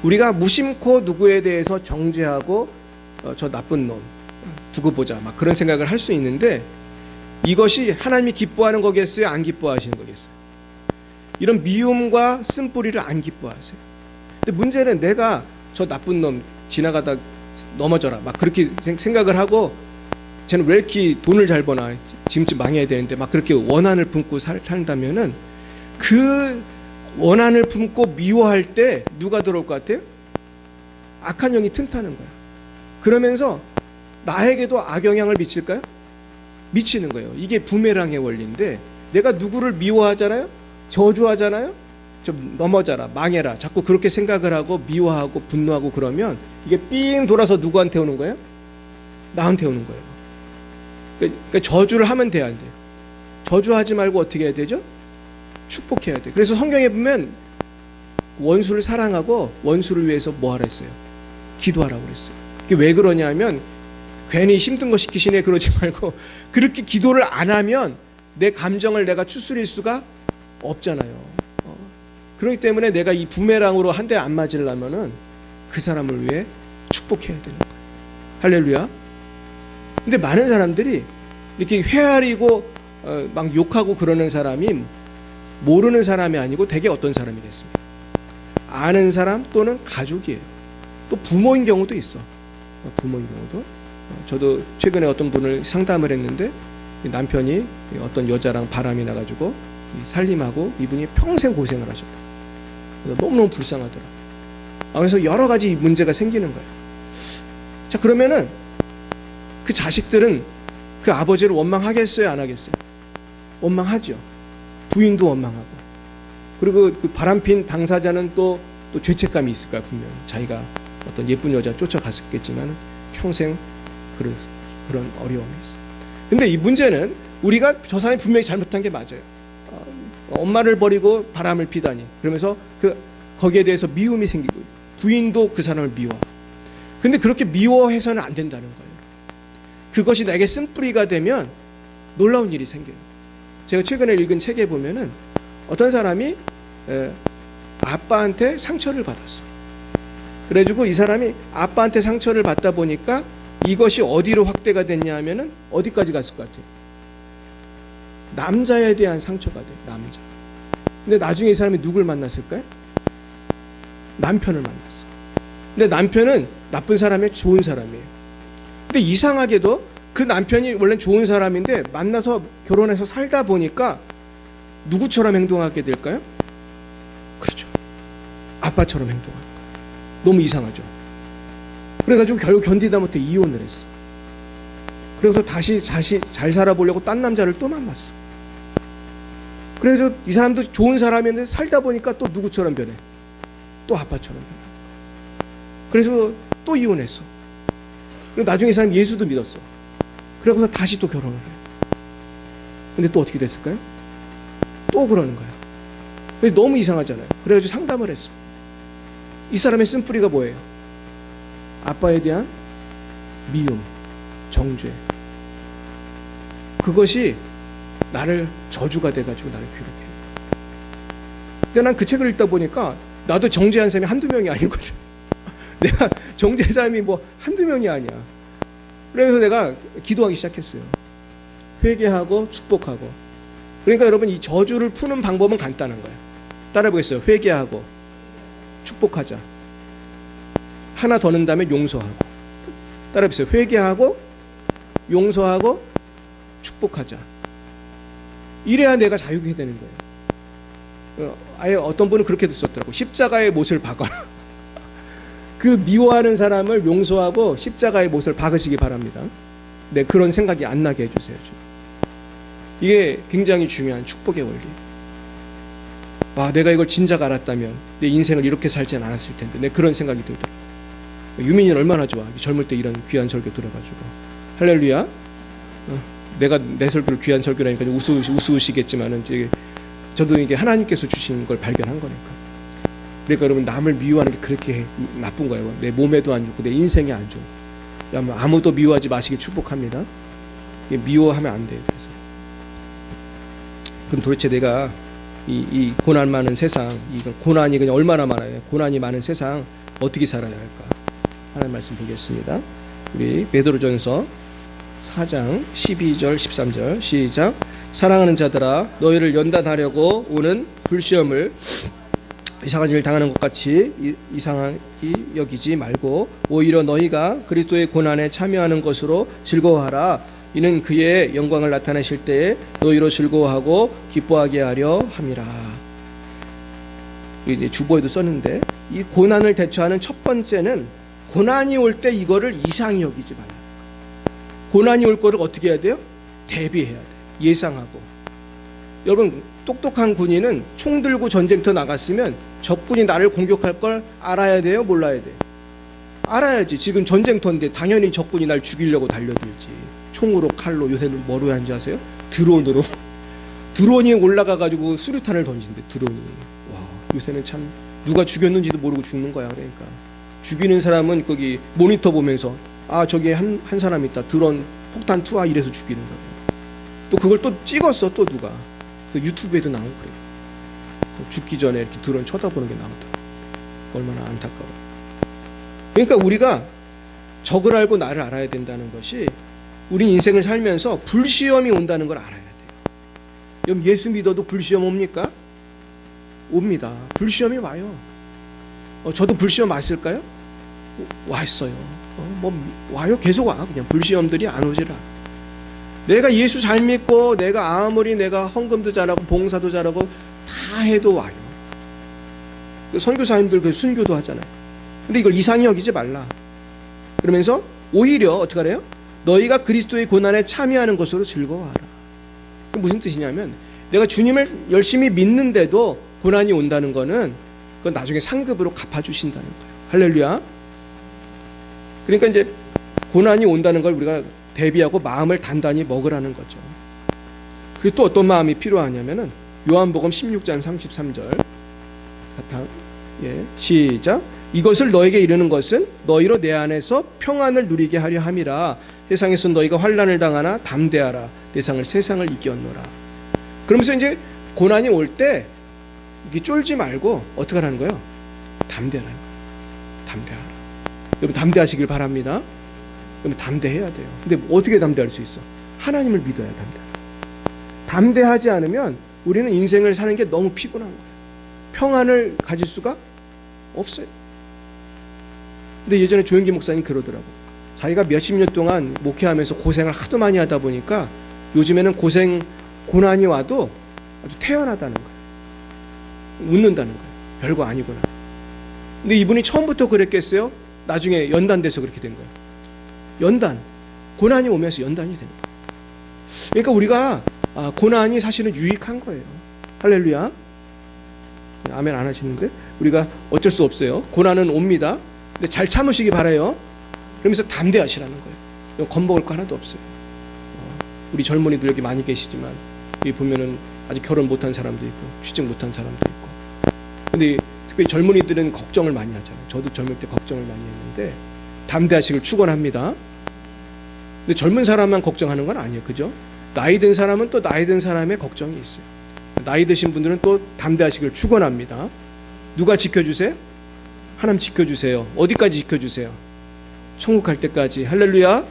우리가 무심코 누구에 대해서 정죄하고 저 나쁜 놈 두고 보자 막 그런 생각을 할 수 있는데 이것이 하나님이 기뻐하는 거겠어요? 안 기뻐하시는 거겠어요? 이런 미움과 쓴뿌리를 안 기뻐하세요. 근데 문제는 내가 저 나쁜 놈 지나가다 넘어져라 막 그렇게 생각을 하고 쟤는 왜 이렇게 돈을 잘 버나 지금쯤 망해야 되는데 막 그렇게 원한을 품고 산다면은 그 원한을 품고 미워할 때 누가 들어올 것 같아요? 악한 영이 틈타는 거야. 그러면서 나에게도 악영향을 미칠까요? 미치는 거예요. 이게 부메랑의 원리인데 내가 누구를 미워하잖아요? 저주하잖아요? 좀 넘어져라, 망해라. 자꾸 그렇게 생각을 하고 미워하고 분노하고 그러면 이게 삥 돌아서 누구한테 오는 거예요? 나한테 오는 거예요. 그러니까 저주를 하면 돼야 안 돼요. 저주하지 말고 어떻게 해야 되죠? 축복해야 돼. 그래서 성경에 보면 원수를 사랑하고 원수를 위해서 뭐 하라 했어요? 기도하라고 그랬어요. 그게 왜 그러냐면 괜히 힘든 거 시키시네 그러지 말고 그렇게 기도를 안 하면 내 감정을 내가 추스릴 수가 없잖아요. 그렇기 때문에 내가 이 부메랑으로 한 대 안 맞으려면은 그 사람을 위해 축복해야 되는 거예요. 할렐루야. 근데 많은 사람들이 이렇게 헤아리고 막 욕하고 그러는 사람이 모르는 사람이 아니고 대개 어떤 사람이겠습니까? 아는 사람 또는 가족이에요. 또 부모인 경우도 있어. 부모인 경우도. 저도 최근에 어떤 분을 상담을 했는데 남편이 어떤 여자랑 바람이 나가지고 살림하고 이분이 평생 고생을 하셨다. 너무너무 불쌍하더라. 그래서 여러 가지 문제가 생기는 거예요. 자, 그러면은 그 자식들은 그 아버지를 원망하겠어요? 안 하겠어요? 원망하죠. 부인도 원망하고. 그리고 그 바람핀 당사자는 또 죄책감이 있을 거야, 분명. 자기가 어떤 예쁜 여자 쫓아갔겠지만 평생 그런 어려움이 있어요. 근데 이 문제는 우리가 저 사람이 분명히 잘못한 게 맞아요. 엄마를 버리고 바람을 피다니. 그러면서 거기에 대해서 미움이 생기고 부인도 그 사람을 미워하고. 근데 그렇게 미워해서는 안 된다는 거예요. 그것이 나에게 쓴뿌리가 되면 놀라운 일이 생겨요. 제가 최근에 읽은 책에 보면은 어떤 사람이 아빠한테 상처를 받았어. 그래가지고 이 사람이 아빠한테 상처를 받다 보니까 이것이 어디로 확대가 됐냐 하면은 어디까지 갔을 것 같아요? 남자에 대한 상처가 돼. 남자. 근데 나중에 이 사람이 누굴 만났을까요? 남편을 만났어. 근데 남편은 나쁜 사람이 좋은 사람이에요. 근데 이상하게도 그 남편이 원래 좋은 사람인데 만나서 결혼해서 살다 보니까 누구처럼 행동하게 될까요? 그렇죠. 아빠처럼 행동하는 거예요. 너무 이상하죠. 그래가지고 결국 견디다 못해 이혼을 했어. 그래서 다시 잘 살아보려고 딴 남자를 또 만났어. 그래서 이 사람도 좋은 사람이었는데 살다 보니까 또 누구처럼 변해? 또 아빠처럼 변해. 그래서 또 이혼했어. 그리고 나중에 이 사람이 예수도 믿었어. 그러고서 다시 또 결혼을 해. 근데 또 어떻게 됐을까요? 또 그러는 거야. 그래서 너무 이상하잖아요. 그래가지고 상담을 했어. 이 사람의 쓴뿌리가 뭐예요? 아빠에 대한 미움, 정죄. 그것이 나를 저주가 돼가지고 나를 괴롭게 해요. 근데 난 그 책을 읽다 보니까 나도 정죄한 사람이 한두 명이 아니거든. 내가 정죄한 사람이 뭐 한두 명이 아니야. 그래서 내가 기도하기 시작했어요. 회개하고 축복하고. 그러니까 여러분, 이 저주를 푸는 방법은 간단한 거예요. 따라해보겠어요. 회개하고 축복하자. 하나 더 넣은 다음에 용서하고. 따라해보세요. 회개하고 용서하고 축복하자. 이래야 내가 자유게 되는 거예요. 아예 어떤 분은 그렇게도 썼더라고. 십자가의 못을 박아라. 그 미워하는 사람을 용서하고 십자가의 못을 박으시기 바랍니다. 네, 그런 생각이 안 나게 해주세요. 이게 굉장히 중요한 축복의 원리. 내가 이걸 진작 알았다면 내 인생을 이렇게 살지는 않았을 텐데. 네, 그런 생각이 들더라고요. 유민이는 얼마나 좋아. 젊을 때 이런 귀한 설교 들어가지고. 할렐루야. 내가 내 설교를 귀한 설교라니까 우스우시겠지만은 저도 이게 하나님께서 주신 걸 발견한 거니까. 그러니까 여러분, 남을 미워하는 게 그렇게 나쁜 거예요. 내 몸에도 안 좋고 내 인생에 안 좋고. 아무도 미워하지 마시길 축복합니다. 미워하면 안 돼요. 그래서. 그럼 도대체 내가 이 고난 많은 세상, 이거 고난이 그냥 얼마나 많아요? 고난이 많은 세상 어떻게 살아야 할까? 하나님 말씀 보겠습니다. 우리 베드로전서 4장 12절 13절 시작. 사랑하는 자들아, 너희를 연단하려고 오는 불시험을 이상한 일을 당하는 것 같이 이상하게 여기지 말고 오히려 너희가 그리스도의 고난에 참여하는 것으로 즐거워하라. 이는 그의 영광을 나타내실 때에 너희로 즐거워하고 기뻐하게 하려 함이라. 이제 주보에도 썼는데, 이 고난을 대처하는 첫 번째는 고난이 올 때 이거를 이상히 여기지 말라. 고난이 올 거를 어떻게 해야 돼요? 대비해야 돼. 예상하고. 여러분, 똑똑한 군인은 총 들고 전쟁터 나갔으면 적군이 나를 공격할 걸 알아야 돼요? 몰라야 돼요? 알아야지. 지금 전쟁터인데 당연히 적군이 날 죽이려고 달려들지. 총으로, 칼로. 요새는 뭐로 하는지 아세요? 드론으로. 드론이 올라가가지고 수류탄을 던진대. 드론이. 와, 요새는 참 누가 죽였는지도 모르고 죽는 거야. 그러니까 죽이는 사람은 거기 모니터 보면서 저기 한 사람 있다. 드론 폭탄 투하 이래서 죽이는 거예요. 또 그걸 또 찍었어. 또 누가. 유튜브에도 나오고 그래요. 죽기 전에 이렇게 드론 쳐다보는 게 나오더라고요. 얼마나 안타까워요. 그러니까 우리가 적을 알고 나를 알아야 된다는 것이, 우리 인생을 살면서 불시험이 온다는 걸 알아야 돼요. 여러분, 예수 믿어도 불시험 옵니까? 옵니다. 불시험이 와요. 저도 불시험 왔을까요? 왔어요. 와요. 계속 와. 그냥 불시험들이 안 오지라. 내가 예수 잘 믿고 내가 아무리 내가 헌금도 잘하고 봉사도 잘하고 다 해도 와요. 선교사님들 그 순교도 하잖아요. 근데 이걸 이상히 여기지 말라. 그러면서 오히려 어떻게 하래요? 너희가 그리스도의 고난에 참여하는 것으로 즐거워하라. 무슨 뜻이냐면, 내가 주님을 열심히 믿는데도 고난이 온다는 거는 그건 나중에 상급으로 갚아주신다는 거예요. 할렐루야. 그러니까 이제 고난이 온다는 걸 우리가 대비하고 마음을 단단히 먹으라는 거죠. 그리고 또 어떤 마음이 필요하냐면은 요한복음 16장 33절 시작. 이것을 너에게 이르는 것은 너희로 내 안에서 평안을 누리게 하려 함이라. 세상에서 너희가 환난을 당하나 담대하라. 세상을 이겼노라. 그러면서 이제 고난이 올 때 이게 쫄지 말고 어떻게 하라는 거예요? 담대하라는 거예요. 담대하라. 여러분, 담대하시길 바랍니다. 여러분, 담대해야 돼요. 근데 어떻게 담대할 수 있어? 하나님을 믿어야 담대하다. 담대하지 않으면 우리는 인생을 사는 게 너무 피곤한 거예요. 평안을 가질 수가 없어요. 근데 예전에 조영기 목사님 그러더라고. 자기가 몇십 년 동안 목회하면서 고생을 하도 많이 하다 보니까 요즘에는 고난이 와도 아주 태연하다는 거예요. 웃는다는 거예요. 별거 아니구나. 근데 이분이 처음부터 그랬겠어요? 나중에 연단돼서 그렇게 된 거예요. 고난이 오면서 연단이 되는 거예요. 그러니까 우리가 고난이 사실은 유익한 거예요. 할렐루야. 아멘 안 하시는데, 우리가 어쩔 수 없어요. 고난은 옵니다. 근데 잘 참으시기 바라요. 그러면서 담대하시라는 거예요. 겁먹을 거 하나도 없어요. 우리 젊은이들 여기 많이 계시지만 여기 보면은 아직 결혼 못한 사람도 있고 취직 못한 사람도 있고. 근데 특별히 젊은이들은 걱정을 많이 하잖아요. 저도 젊을 때 걱정을 많이 했는데 담대하시길 축원합니다. 근데 젊은 사람만 걱정하는 건 아니에요. 그죠? 나이 든 사람은 또 나이 든 사람의 걱정이 있어요. 나이 드신 분들은 또 담대하시길 축원합니다. 누가 지켜주세요? 하나님 지켜주세요. 어디까지 지켜주세요? 천국 갈 때까지. 할렐루야.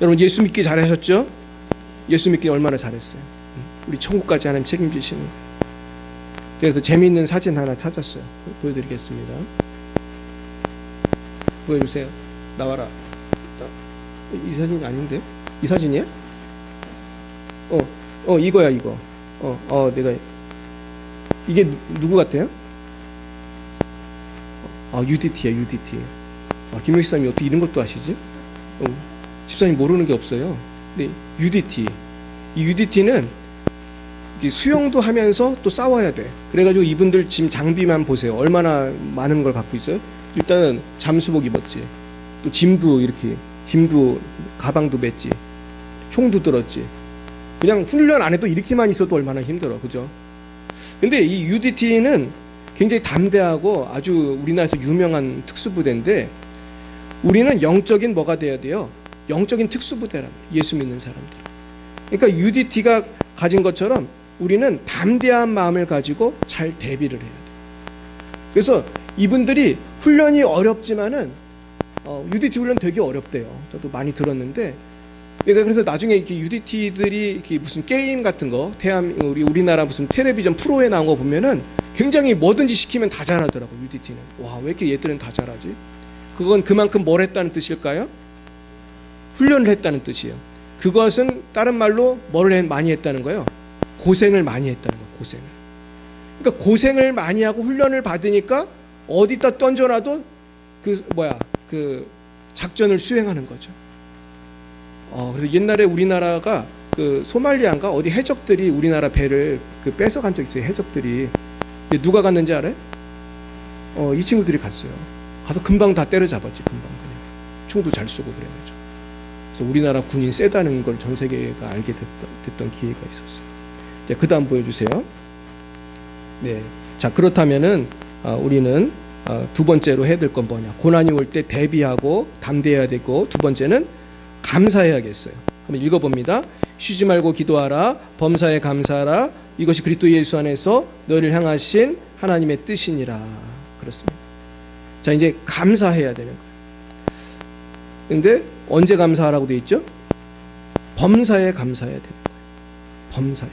여러분 예수 믿기 잘하셨죠? 예수 믿기 얼마나 잘했어요. 우리 천국까지 하나님 책임지시는 거예요. 그래서 재미있는 사진 하나 찾았어요. 보여드리겠습니다. 보여주세요. 나와라. 이 사진이 아닌데? 이 사진이야? 이거야 이거. 내가 이게 누구 같아요? UDT야 UDT. 김용희 사님이 어떻게 이런 것도 아시지? 집사님 모르는 게 없어요. 근데 UDT. 이 UDT는 이제 수영도 하면서 또 싸워야 돼. 그래가지고 이분들 지금 장비만 보세요. 얼마나 많은 걸 갖고 있어요? 일단은 잠수복 입었지. 또 짐도 이렇게 가방도 맸지. 총도 들었지. 그냥 훈련 안 해도 이렇게만 있어도 얼마나 힘들어. 그죠? 근데 이 UDT는 굉장히 담대하고 아주 우리나라에서 유명한 특수부대인데 우리는 영적인 뭐가 돼야 돼요? 영적인 특수부대랍니다. 예수 믿는 사람들. 그러니까 UDT가 가진 것처럼 우리는 담대한 마음을 가지고 잘 대비를 해야 돼요. 그래서 이분들이 훈련이 어렵지만은 UDT 훈련 되게 어렵대요. 저도 많이 들었는데 그래서 나중에 이렇게 UDT들이 이렇게 무슨 게임 같은 거 우리나라 무슨 텔레비전 프로에 나온 거 보면은 굉장히 뭐든지 시키면 다 잘하더라고. UDT는. 와, 왜 이렇게 얘들은 다 잘하지? 그건 그만큼 뭘 했다는 뜻일까요? 훈련을 했다는 뜻이에요. 그것은 다른 말로 뭘 많이 했다는 거예요? 고생을 많이 했다는 거예요. 고생을. 그러니까 고생을 많이 하고 훈련을 받으니까 어디다 던져놔도 그 작전을 수행하는 거죠. 그래서 옛날에 우리나라가 그 소말리아인가 어디 해적들이 우리나라 배를 뺏어간 적 있어요. 해적들이. 근데 누가 갔는지 알아요? 이 친구들이 갔어요. 가서 금방 다 때려잡았지. 금방 그냥. 총도 잘 쏘고 그래가지고. 그래서 우리나라 군인 세다는 걸 전 세계가 알게 됐던 기회가 있었어요. 자, 그 다음 보여주세요. 네. 자, 그렇다면은 우리는 두 번째로 해야 될 건 뭐냐? 고난이 올 때 대비하고 담대해야 되고, 두 번째는 감사해야겠어요. 한번 읽어봅니다. 쉬지 말고 기도하라. 범사에 감사하라. 이것이 그리스도 예수 안에서 너희를 향하신 하나님의 뜻이니라. 그렇습니다. 자, 이제 감사해야 되는 거예요. 근데 언제 감사하라고 되어 있죠? 범사에 감사해야 되는 거예요. 범사에.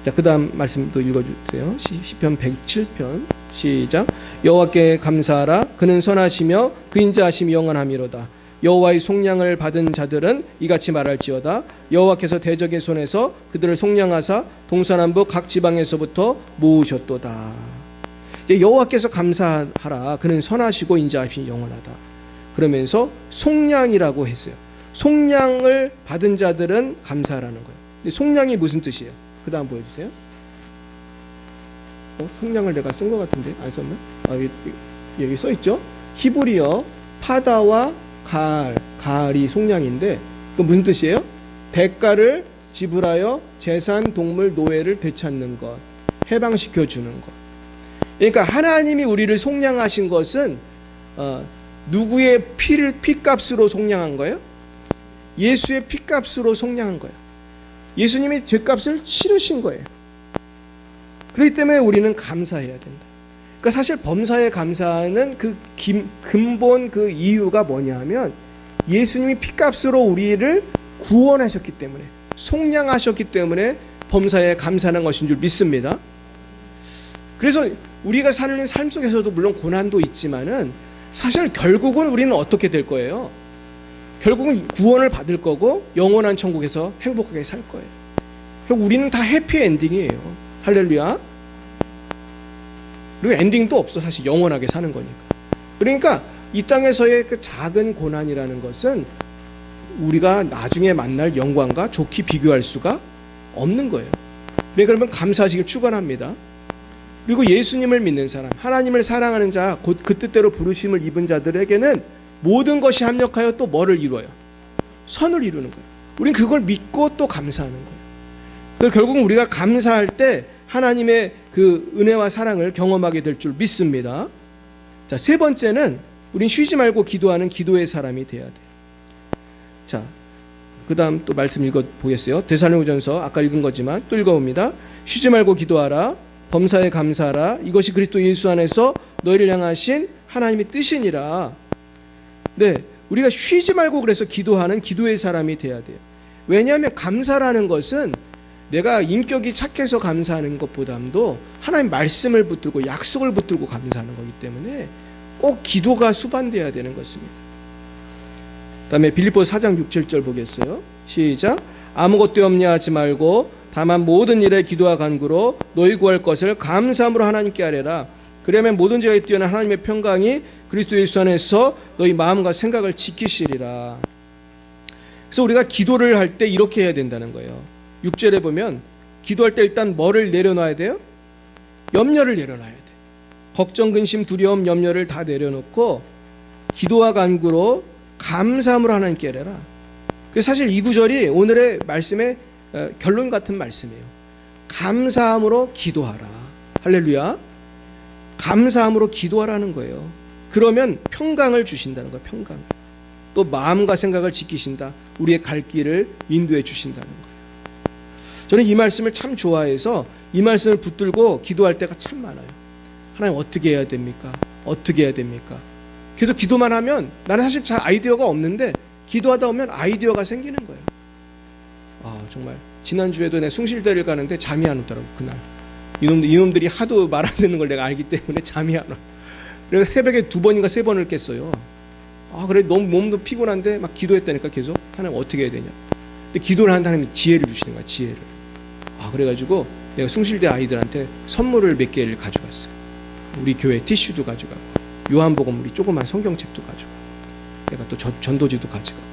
자, 그 다음 말씀도 읽어주세요. 시편 107편 시작. 여호와께 감사하라. 그는 선하시며 그 인자하심이 영원하미로다. 여호와의 속량을 받은 자들은 이같이 말할지어다. 여호와께서 대적의 손에서 그들을 속량하사 동서남북 각 지방에서부터 모으셨도다. 여호와께서 감사하라. 그는 선하시고 인자하심이 영원하다. 그러면서 속량이라고 했어요. 속량을 받은 자들은 감사하라는 거예요. 속량이 무슨 뜻이에요? 그 다음 보여주세요. 속량을 내가 쓴 것 같은데 안 썼나? 여기 써있죠. 히브리어 파다와 가알이 속량인데 그 무슨 뜻이에요? 대가를 지불하여 재산, 동물, 노예를 되찾는 것, 해방시켜 주는 것. 그러니까 하나님이 우리를 속량하신 것은 누구의 피값으로 속량한 거예요? 예수의 피값으로 속량한 거예요. 예수님이 죄값을 치르신 거예요. 그렇기 때문에 우리는 감사해야 된다. 그러니까 사실 범사에 감사하는 그 근본 그 이유가 뭐냐 하면 예수님이 피값으로 우리를 구원하셨기 때문에, 속량하셨기 때문에 범사에 감사하는 것인 줄 믿습니다. 그래서 우리가 사는 삶 속에서도 물론 고난도 있지만은 사실 결국은 우리는 어떻게 될 거예요? 결국은 구원을 받을 거고 영원한 천국에서 행복하게 살 거예요. 결국 우리는 다 해피엔딩이에요. 할렐루야. 그리고 엔딩도 없어. 사실 영원하게 사는 거니까. 그러니까 이 땅에서의 그 작은 고난이라는 것은 우리가 나중에 만날 영광과 좋게 비교할 수가 없는 거예요. 그러면 감사하시길 축원합니다. 그리고 예수님을 믿는 사람, 하나님을 사랑하는 자, 곧 그 뜻대로 부르심을 입은 자들에게는 모든 것이 합력하여 또 뭐를 이루어요? 선을 이루는 거예요. 우린 그걸 믿고 또 감사하는 거예요. 그래서 결국은 우리가 감사할 때 하나님의 그 은혜와 사랑을 경험하게 될 줄 믿습니다. 자, 세 번째는 우린 쉬지 말고 기도하는 기도의 사람이 돼야 돼요. 자, 그 다음 또 말씀 읽어보겠어요. 데살로니가전서 아까 읽은 거지만 또 읽어봅니다. 쉬지 말고 기도하라. 범사에 감사하라. 이것이 그리스도 예수 안에서 너희를 향하신 하나님의 뜻이니라. 네, 우리가 쉬지 말고 그래서 기도하는 기도의 사람이 돼야 돼요. 왜냐하면 감사라는 것은 내가 인격이 착해서 감사하는 것보다도 하나님 말씀을 붙들고 약속을 붙들고 감사하는 거기 때문에 꼭 기도가 수반돼야 되는 것입니다. 다음에 빌립보서 4장 6, 7절 보겠어요. 시작. 아무것도 염려 하지 말고 다만 모든 일에 기도와 간구로 너희 구할 것을 감사함으로 하나님께 아뢰라. 그러면 모든 죄가 뛰어난 하나님의 평강이 그리스도 예수 안에서 너희 마음과 생각을 지키시리라. 그래서 우리가 기도를 할 때 이렇게 해야 된다는 거예요. 6절에 보면 기도할 때 일단 뭐를 내려놔야 돼요? 염려를 내려놔야 돼. 걱정, 근심, 두려움, 염려를 다 내려놓고 기도와 간구로 감사함으로 하나님께 아뢰라. 그래서 사실 이 구절이 오늘의 말씀의 결론 같은 말씀이에요. 감사함으로 기도하라. 할렐루야. 감사함으로 기도하라는 거예요. 그러면 평강을 주신다는 거예요. 평강을. 또 마음과 생각을 지키신다. 우리의 갈 길을 인도해 주신다는 거예요. 저는 이 말씀을 참 좋아해서 이 말씀을 붙들고 기도할 때가 참 많아요. 하나님 어떻게 해야 됩니까? 어떻게 해야 됩니까? 계속 기도만 하면 나는 사실 잘 아이디어가 없는데 기도하다 보면 아이디어가 생기는 거예요. 정말 지난주에도 내가 숭실대를 가는데 잠이 안 오더라고. 그날 이놈들이 하도 말 안 듣는 걸 내가 알기 때문에 잠이 안 와. 그래서 새벽에 2번인가 3번을 깼어요. 그래 너무 몸도 피곤한데 막 기도했다니까 계속. 하나님 어떻게 해야 되냐. 근데 기도를 하는 하나님이 지혜를 주시는 거야. 지혜를. 그래가지고 내가 숭실대 아이들한테 선물을 몇 개를 가져갔어요. 우리 교회 티슈도 가져가고 요한복음 우리 조그만 성경책도 가져가고 내가 또 전도지도 가져가고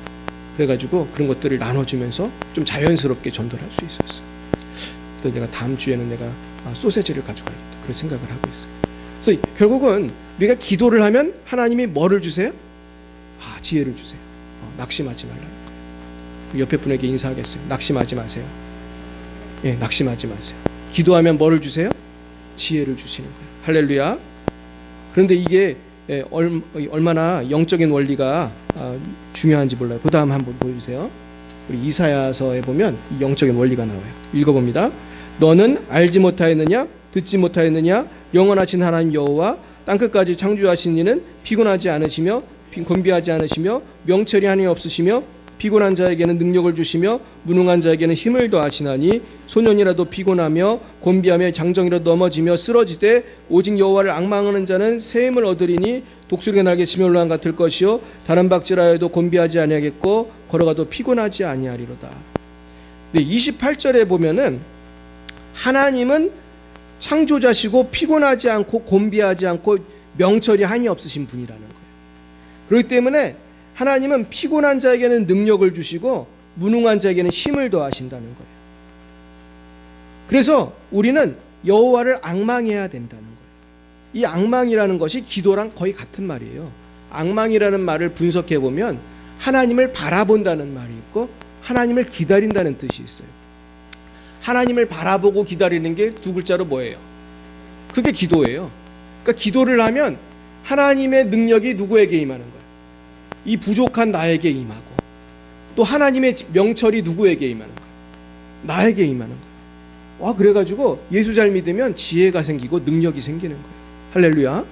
그래가지고 그런 것들을 나눠주면서 좀 자연스럽게 전도를 할 수 있었어요. 또 내가 다음 주에는 내가 소세지를 가져가야겠다 그런 생각을 하고 있어요. 그래서 결국은 우리가 기도를 하면 하나님이 뭐를 주세요? 지혜를 주세요. 낙심하지 말라는 거예요. 옆에 분에게 인사하겠어요. 낙심하지 마세요. 예, 낙심하지 마세요. 기도하면 뭐를 주세요? 지혜를 주시는 거예요. 할렐루야. 그런데 이게 얼마나 영적인 원리가 중요한지 몰라요. 그 다음 한번 보여주세요. 우리 이사야서에 보면 이 영적인 원리가 나와요. 읽어봅니다. 너는 알지 못하였느냐? 듣지 못하였느냐? 영원하신 하나님 여호와 땅끝까지 창조하신 이는 피곤하지 않으시며 곤비하지 않으시며 명철이 한이 없으시며 피곤한 자에게는 능력을 주시며 무능한 자에게는 힘을 더하시나니 소년이라도 피곤하며 곤비하며 장정이라도 넘어지며 쓰러지되 오직 여호와를 앙망하는 자는 새 힘을 얻으리니 독수리가 날개치며 올라간 같을 것이요 다른 박질하여도 곤비하지 아니하겠고 걸어가도 피곤하지 아니하리로다. 근데 28절에 보면은 하나님은 창조자시고 피곤하지 않고 곤비하지 않고 명철이 한이 없으신 분이라는 거예요. 그렇기 때문에 하나님은 피곤한 자에게는 능력을 주시고 무능한 자에게는 힘을 더하신다는 거예요. 그래서 우리는 여호와를 앙망해야 된다는 거예요. 이 앙망이라는 것이 기도랑 거의 같은 말이에요. 앙망이라는 말을 분석해 보면 하나님을 바라본다는 말이 있고 하나님을 기다린다는 뜻이 있어요. 하나님을 바라보고 기다리는 게 두 글자로 뭐예요? 그게 기도예요. 그러니까 기도를 하면 하나님의 능력이 누구에게 임하는 거예요? 이 부족한 나에게 임하고 또 하나님의 명철이 누구에게 임하는 거예요? 나에게 임하는 거예요. 그래가지고 예수 잘 믿으면 지혜가 생기고 능력이 생기는 거예요. 할렐루야.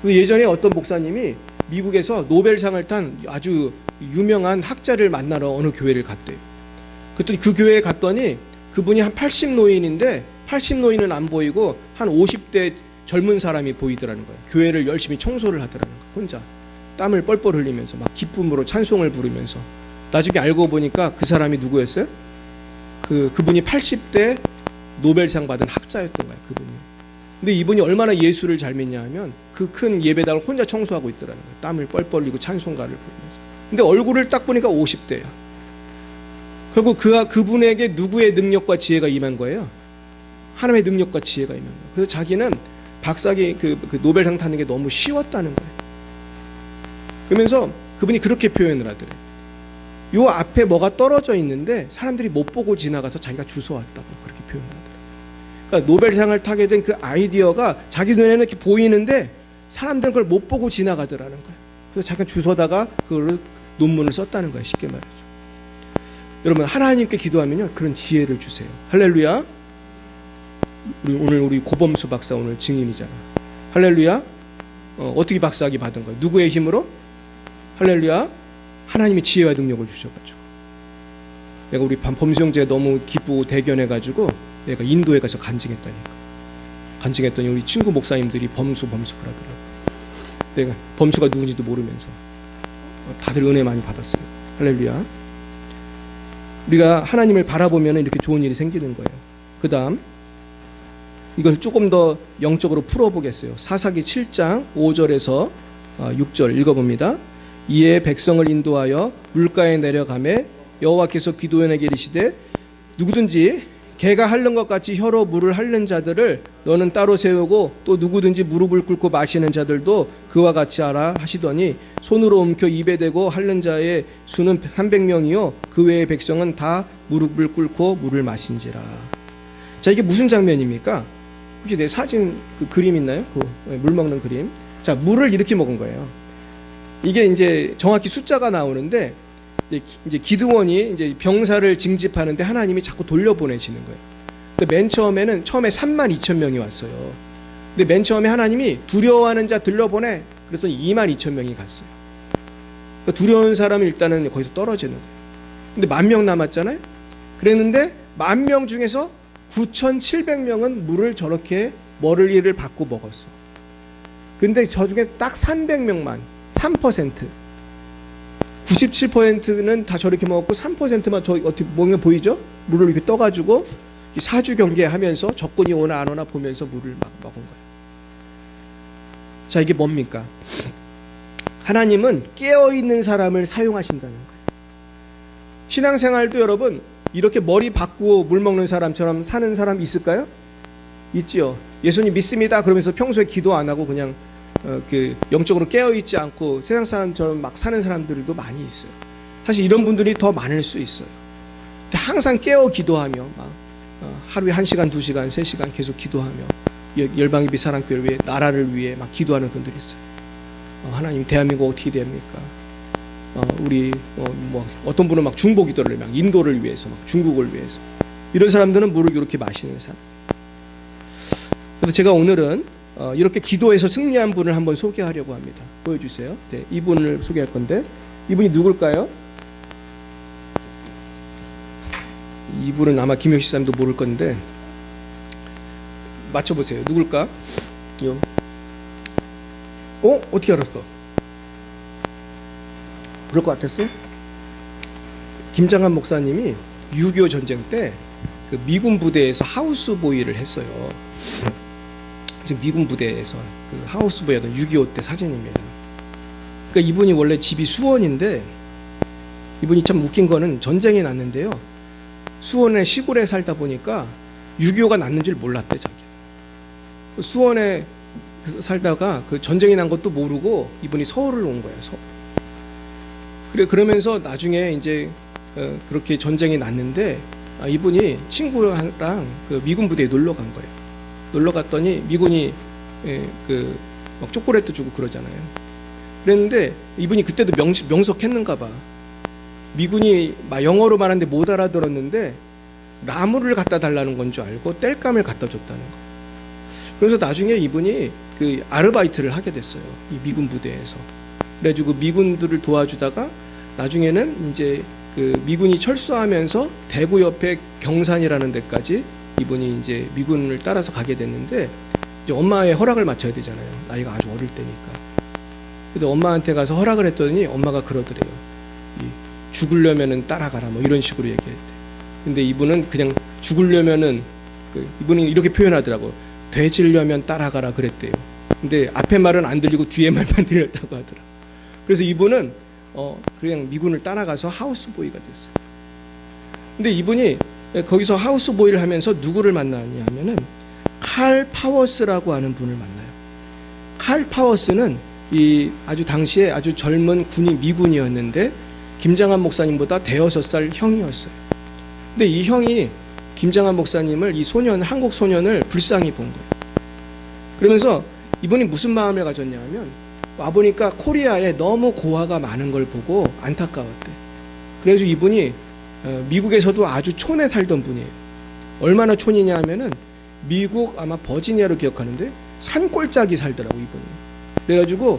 예전에 어떤 목사님이 미국에서 노벨상을 탄 아주 유명한 학자를 만나러 어느 교회를 갔대요. 그랬더니 그 교회에 갔더니 그분이 한 80노인인데 80노인은 안 보이고 한 50대 젊은 사람이 보이더라는 거예요. 교회를 열심히 청소를 하더라는 거예요. 혼자 땀을 뻘뻘 흘리면서 막 기쁨으로 찬송을 부르면서. 나중에 알고 보니까 그 사람이 누구였어요? 그분이 80대 노벨상 받은 학자였던 거예요. 그분이. 근데 이분이 얼마나 예수를 잘 믿냐 하면 그 큰 예배당을 혼자 청소하고 있더라는 거예요. 땀을 뻘뻘 흘리고 찬송가를 부르면서. 근데 얼굴을 딱 보니까 50대야. 결국 그분에게 누구의 능력과 지혜가 임한 거예요? 하나님의 능력과 지혜가 임한 거예요. 그래서 자기는 박사기 그 노벨상 타는 게 너무 쉬웠다는 거예요. 그러면서 그분이 그렇게 표현을 하더래요. 요 앞에 뭐가 떨어져 있는데 사람들이 못 보고 지나가서 자기가 주워왔다고 그렇게 표현하더래요. 그러니까 노벨상을 타게 된 그 아이디어가 자기 눈에는 이렇게 보이는데 사람들은 그걸 못 보고 지나가더라는 거예요. 그래서 자기가 주워다가 그걸 논문을 썼다는 거예요. 쉽게 말해서. 여러분 하나님께 기도하면요 그런 지혜를 주세요. 할렐루야. 우리 고범수 박사 오늘 증인이잖아. 할렐루야. 어떻게 박사학위 받은 거예요? 누구의 힘으로? 할렐루야. 하나님이 지혜와 능력을 주셔가지고. 내가 우리 범수 형제가 너무 기쁘고 대견해가지고 내가 인도에 가서 간증했다니까. 간증했더니 우리 친구 목사님들이 범수 그러더라고. 내가 범수가 누군지도 모르면서 다들 은혜 많이 받았어요. 할렐루야. 우리가 하나님을 바라보면 이렇게 좋은 일이 생기는 거예요. 그 다음 이걸 조금 더 영적으로 풀어보겠어요. 사사기 7장 5절에서 6절 읽어봅니다. 이에 백성을 인도하여 물가에 내려가매 여호와께서 기드온에게 이르시되 누구든지 개가 핥는 것 같이 혀로 물을 핥는 자들을 너는 따로 세우고 또 누구든지 무릎을 꿇고 마시는 자들도 그와 같이 하라 하시더니 손으로 움켜 입에 대고 핥는 자의 수는 300명이요 그 외의 백성은 다 무릎을 꿇고 물을 마신지라. 자, 이게 무슨 장면입니까? 혹시 내 사진 그 그림 있나요? 물 먹는 그림. 자, 물을 이렇게 먹은 거예요. 이게 이제 정확히 숫자가 나오는데 이제 기드온이 이제 병사를 징집하는데 하나님이 자꾸 돌려보내시는 거예요. 근데 맨 처음에는 32,000명이 왔어요. 근데 맨 처음에 하나님이 두려워하는 자 들려보내. 그래서 22,000명이 갔어요. 그러니까 두려운 사람은 일단은 거기서 떨어지는 거예요. 근데 10,000명 남았잖아요. 그랬는데 10,000명 중에서 9,700명은 물을 저렇게 머리를 받고 먹었어. 근데 저 중에 딱 300명만 3% 97%는 다 저렇게 먹었고 3%만 저 어떻게 보면 보이죠? 물을 이렇게 떠가지고 사주 경계하면서 적군이 오나 안 오나 보면서 물을 막 먹은 거예요. 자, 이게 뭡니까? 하나님은 깨어있는 사람을 사용하신다는 거예요. 신앙생활도 여러분 이렇게 머리 박고 물 먹는 사람처럼 사는 사람 있을까요? 있지요. 예수님 믿습니다 그러면서 평소에 기도 안 하고 그냥 영적으로 깨어있지 않고 세상 사람처럼 막 사는 사람들도 많이 있어요. 사실 이런 분들이 더 많을 수 있어요. 근데 항상 깨어 기도하며 막 하루에 1시간, 2시간, 3시간 계속 기도하며 열방예비 사랑교회를 위해 나라를 위해 막 기도하는 분들이 있어요. 하나님 대한민국 어떻게 됩니까? 우리 어떤 분은 막 중보 기도를 막 인도를 위해서 막 중국을 위해서 이런 사람들은 물을 이렇게 마시는 사람. 그래서 제가 오늘은 이렇게 기도해서 승리한 분을 한번 소개하려고 합니다. 보여주세요. 네, 이분을 소개할 건데 이분이 누굴까요? 이분은 아마 김효시 사람도 모를 건데 맞춰보세요. 누굴까? 어떻게 알았어? 그럴 것 같았어? 김장한 목사님이 6.25 전쟁 때 그 미군 부대에서 하우스보이를 했어요. 지금 미군 부대에서 그 하우스보이 하던 6.25 때 사진이에요. 그러니까 이분이 원래 집이 수원인데 이분이 참 웃긴 거는 전쟁이 났는데요. 수원의 시골에 살다 보니까 6.25가 났는 줄 몰랐대 자기. 수원에 살다가 그 전쟁이 난 것도 모르고 이분이 서울을 온 거예요. 서울. 그러면서 나중에 이제 그렇게 전쟁이 났는데 이분이 친구랑 그 미군 부대에 놀러 간 거예요. 놀러 갔더니 미군이 막 초콜릿도 주고 그러잖아요. 그랬는데 이분이 그때도 명석했는가 봐. 미군이 막 영어로 말하는데 못 알아들었는데 나무를 갖다 달라는 건 줄 알고 땔감을 갖다 줬다는 거. 그래서 나중에 이분이 그 아르바이트를 하게 됐어요. 이 미군 부대에서. 그래가지고 미군들을 도와주다가 나중에는 이제 그 미군이 철수하면서 대구 옆에 경산이라는 데까지 이분이 이제 미군을 따라서 가게 됐는데 이제 엄마의 허락을 맞춰야 되잖아요. 나이가 아주 어릴 때니까. 근데 엄마한테 가서 허락을 했더니 엄마가 그러더래요. 죽으려면은 따라가라 뭐 이런 식으로 얘기했대. 근데 이분은 그냥 죽으려면은 이분은 이렇게 표현하더라고. 되지려면 따라가라 그랬대요. 근데 앞에 말은 안 들리고 뒤에 말만 들렸다고 하더라. 그래서 이분은 그냥 미군을 따라가서 하우스보이가 됐어요. 근데 이분이 거기서 하우스보이를 하면서 누구를 만나냐 하면은 칼 파워스라고 하는 분을 만나요. 칼 파워스는 이 아주 당시에 아주 젊은 미군이었는데 김장한 목사님보다 대여섯 살 형이었어요. 근데 이 형이 김장한 목사님을 이 한국 소년을 불쌍히 본 거예요. 그러면서 이분이 무슨 마음을 가졌냐 하면 와보니까 코리아에 너무 고아가 많은 걸 보고 안타까웠대. 그래서 이분이 미국에서도 아주 촌에 살던 분이에요. 얼마나 촌이냐 하면은 미국 아마 버지니아로 기억하는데 산골짜기 살더라고 이분이. 그래가지고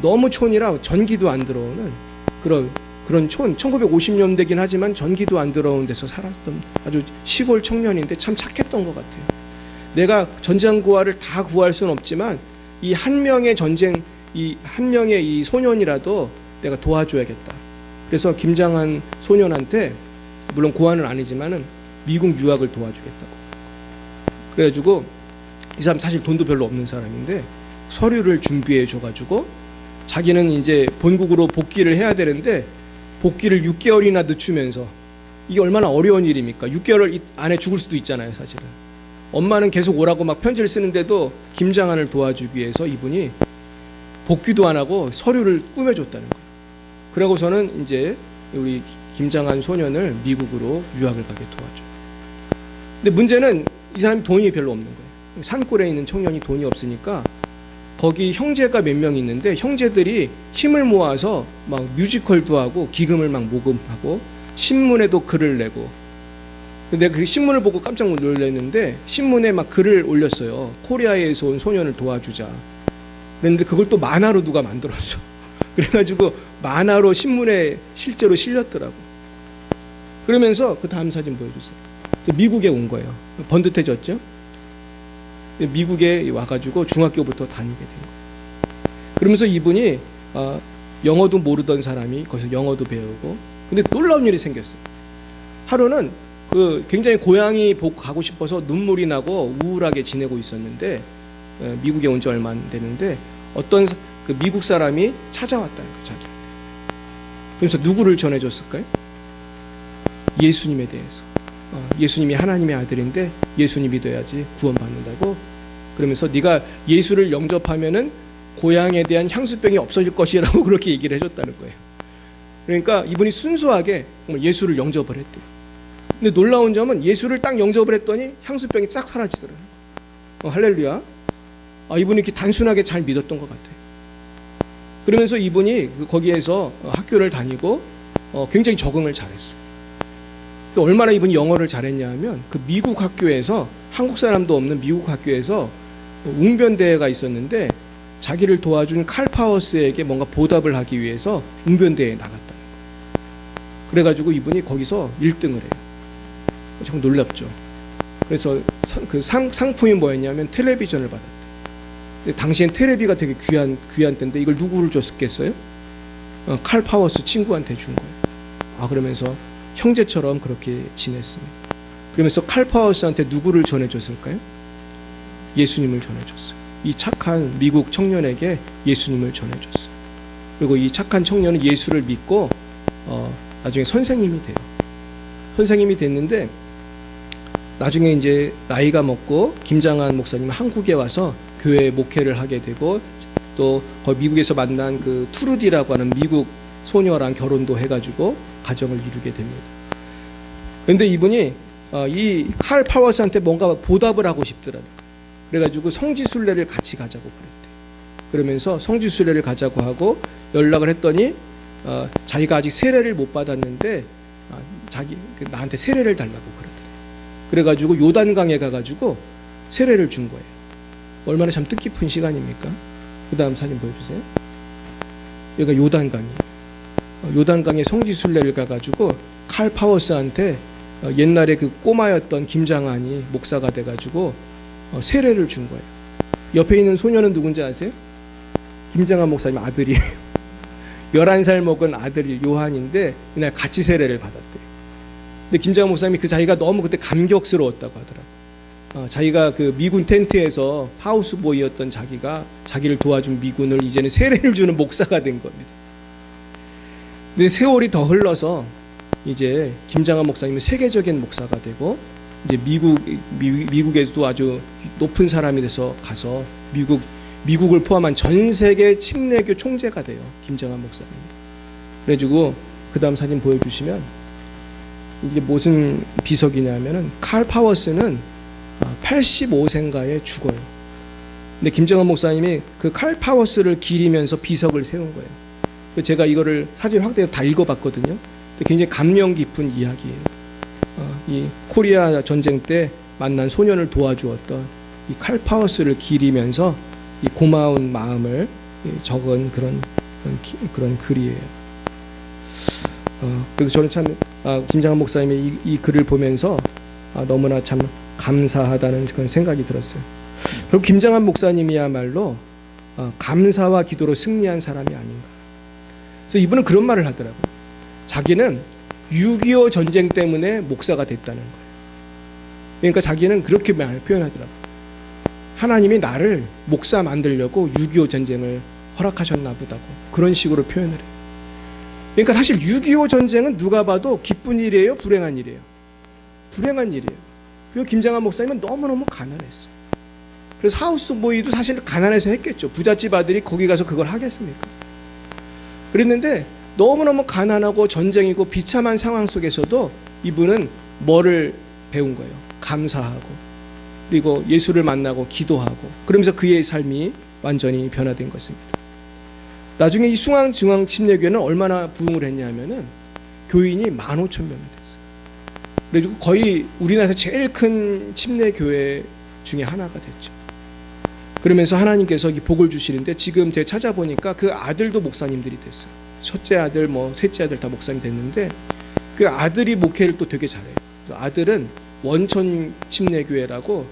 너무 촌이라 전기도 안 들어오는 그런 촌, 1950년대긴 하지만 전기도 안 들어오는 데서 살았던 아주 시골 청년인데 참 착했던 것 같아요. 내가 전장고아를 다 구할 수는 없지만 이 한 명의 이 한 명의 이 소년이라도 내가 도와줘야겠다. 그래서 김장한 소년한테 물론 고아는 아니지만은 미국 유학을 도와주겠다고. 그래가지고 이 사람 사실 돈도 별로 없는 사람인데 서류를 준비해 줘가지고 자기는 이제 본국으로 복귀를 해야 되는데 복귀를 6개월이나 늦추면서 이게 얼마나 어려운 일입니까? 6개월 안에 죽을 수도 있잖아요, 사실은. 엄마는 계속 오라고 막 편지를 쓰는데도 김장한을 도와주기 위해서 이분이 복귀도 안 하고 서류를 꾸며줬다는 거예요. 그러고서는 이제 우리 김장한 소년을 미국으로 유학을 가게 도와줘요. 근데 문제는 이 사람이 돈이 별로 없는 거예요. 산골에 있는 청년이 돈이 없으니까 거기 형제가 몇 명 있는데 형제들이 힘을 모아서 막 뮤지컬도 하고 기금을 막 모금하고 신문에도 글을 내고. 근데 그 신문을 보고 깜짝 놀랐는데 신문에 막 글을 올렸어요. 코리아에서 온 소년을 도와주자. 그런데 그걸 또 만화로 누가 만들었어. 그래가지고 만화로 신문에 실제로 실렸더라고. 그러면서 그 다음 사진 보여주세요. 미국에 온 거예요. 번듯해졌죠? 미국에 와가지고 중학교부터 다니게 된 거예요. 그러면서 이분이 영어도 모르던 사람이 거기서 영어도 배우고, 근데 놀라운 일이 생겼어요. 하루는 굉장히 고향이 가고 싶어서 눈물이 나고 우울하게 지내고 있었는데 미국에 온 지 얼마 안 되는데 어떤 그 미국 사람이 찾아왔다는 거예요, 자기한테. 그래서 누구를 전해줬을까요? 예수님에 대해서. 예수님이 하나님의 아들인데 예수님 믿어야지 구원받는다고. 그러면서 네가 예수를 영접하면은 고향에 대한 향수병이 없어질 것이라고 그렇게 얘기를 해줬다는 거예요. 그러니까 이분이 순수하게 예수를 영접을 했대요. 근데 놀라운 점은 예수를 딱 영접을 했더니 향수병이 싹 사라지더라고요. 할렐루야. 이분이 이렇게 단순하게 잘 믿었던 것 같아요. 그러면서 이분이 거기에서 학교를 다니고 굉장히 적응을 잘했어요. 얼마나 이분이 영어를 잘했냐 하면 그 미국 학교에서, 한국 사람도 없는 미국 학교에서 웅변대회가 있었는데 자기를 도와준 칼 파워스에게 뭔가 보답을 하기 위해서 웅변대회에 나갔다는 거예요. 그래가지고 이분이 거기서 1등을 해요. 참 놀랍죠. 그래서 그 상품이 뭐였냐면 텔레비전을 받았대요. 근데 당시엔 텔레비가 되게 귀한 때인데 이걸 누구를 줬겠어요? 칼 파워스 친구한테 준 거예요. 그러면서 형제처럼 그렇게 지냈습니다. 그러면서 칼 파워스한테 누구를 전해줬을까요? 예수님을 전해줬어요. 이 착한 미국 청년에게 예수님을 전해줬어요. 그리고 이 착한 청년은 예수를 믿고 나중에 선생님이 돼요. 선생님이 됐는데 나중에 이제 나이가 먹고 김장한 목사님은 한국에 와서 교회 목회를 하게 되고 또 미국에서 만난 그 투르디라고 하는 미국 소녀랑 결혼도 해가지고 가정을 이루게 됩니다. 그런데 이분이 이 칼 파워스한테 뭔가 보답을 하고 싶더라고요. 그래가지고 성지순례를 같이 가자고 그랬대요. 그러면서 성지순례를 가자고 하고 연락을 했더니 자기가 아직 세례를 못 받았는데 나한테 세례를 달라고 그러더래요. 그래가지고 요단강에 가가지고 세례를 준 거예요. 얼마나 참 뜻깊은 시간입니까? 그 다음 사진 보여주세요. 여기가 요단강이에요. 요단강에 성지순례를 가가지고 칼 파워스한테 옛날에 그 꼬마였던 김장한이 목사가 돼가지고 세례를 준 거예요. 옆에 있는 소녀는 누군지 아세요? 김장한 목사님 아들이에요. 11살 먹은 아들이 요한인데 그날 같이 세례를 받았대요. 근데 김장한 목사님이 자기가 너무 그때 감격스러웠다고 하더라고요. 자기가 그 미군 텐트에서 하우스보이였던 자기를 도와준 미군을 이제는 세례를 주는 목사가 된 겁니다. 근데 세월이 더 흘러서 이제 김장한 목사님은 세계적인 목사가 되고 이제 미국에도 아주 높은 사람이 돼서 가서 미국을 포함한 전 세계 침례교 총재가 돼요. 김장한 목사님. 그래가지고 그 다음 사진 보여주시면 이게 무슨 비석이냐면은 칼 파워스는 85세인가에 죽어요. 근데 김정은 목사님이 그 칼 파워스를 기리면서 비석을 세운 거예요. 제가 이거를 사진 확대해서 다 읽어봤거든요. 굉장히 감명 깊은 이야기예요. 이 코리아 전쟁 때 만난 소년을 도와주었던 이 칼파우스를 기리면서 이 고마운 마음을 적은 그런 글이에요. 그래서 저는 참 김장한 목사님의 이 글을 보면서 너무나 참 감사하다는 그런 생각이 들었어요. 그리고 김장한 목사님이야말로 감사와 기도로 승리한 사람이 아닌가. 그래서 이분은 그런 말을 하더라고요. 자기는 6.25 전쟁 때문에 목사가 됐다는 거예요. 그러니까 자기는 그렇게 표현하더라고요. 하나님이 나를 목사 만들려고 6.25 전쟁을 허락하셨나 보다고 그런 식으로 표현을 해요. 그러니까 사실 6.25 전쟁은 누가 봐도 기쁜 일이에요? 불행한 일이에요? 불행한 일이에요. 그리고 김장한 목사님은 너무너무 가난했어요. 그래서 하우스보이도 사실 가난해서 했겠죠. 부잣집 아들이 거기 가서 그걸 하겠습니까? 그랬는데 너무너무 가난하고 전쟁이고 비참한 상황 속에서도 이분은 뭐를 배운 거예요? 감사하고, 그리고 예수를 만나고 기도하고, 그러면서 그의 삶이 완전히 변화된 것입니다. 나중에 이 숭앙중앙침례교회는 얼마나 부흥을 했냐면은 교인이 15,000명이 됐어요. 그래가지고 거의 우리나라에서 제일 큰 침례교회 중에 하나가 됐죠. 그러면서 하나님께서 이 복을 주시는데 지금 제가 찾아보니까 그 아들도 목사님들이 됐어요. 첫째 아들, 셋째 아들 다 목사님 됐는데 그 아들이 목회를 또 되게 잘해요. 아들은 원천 침례교회라고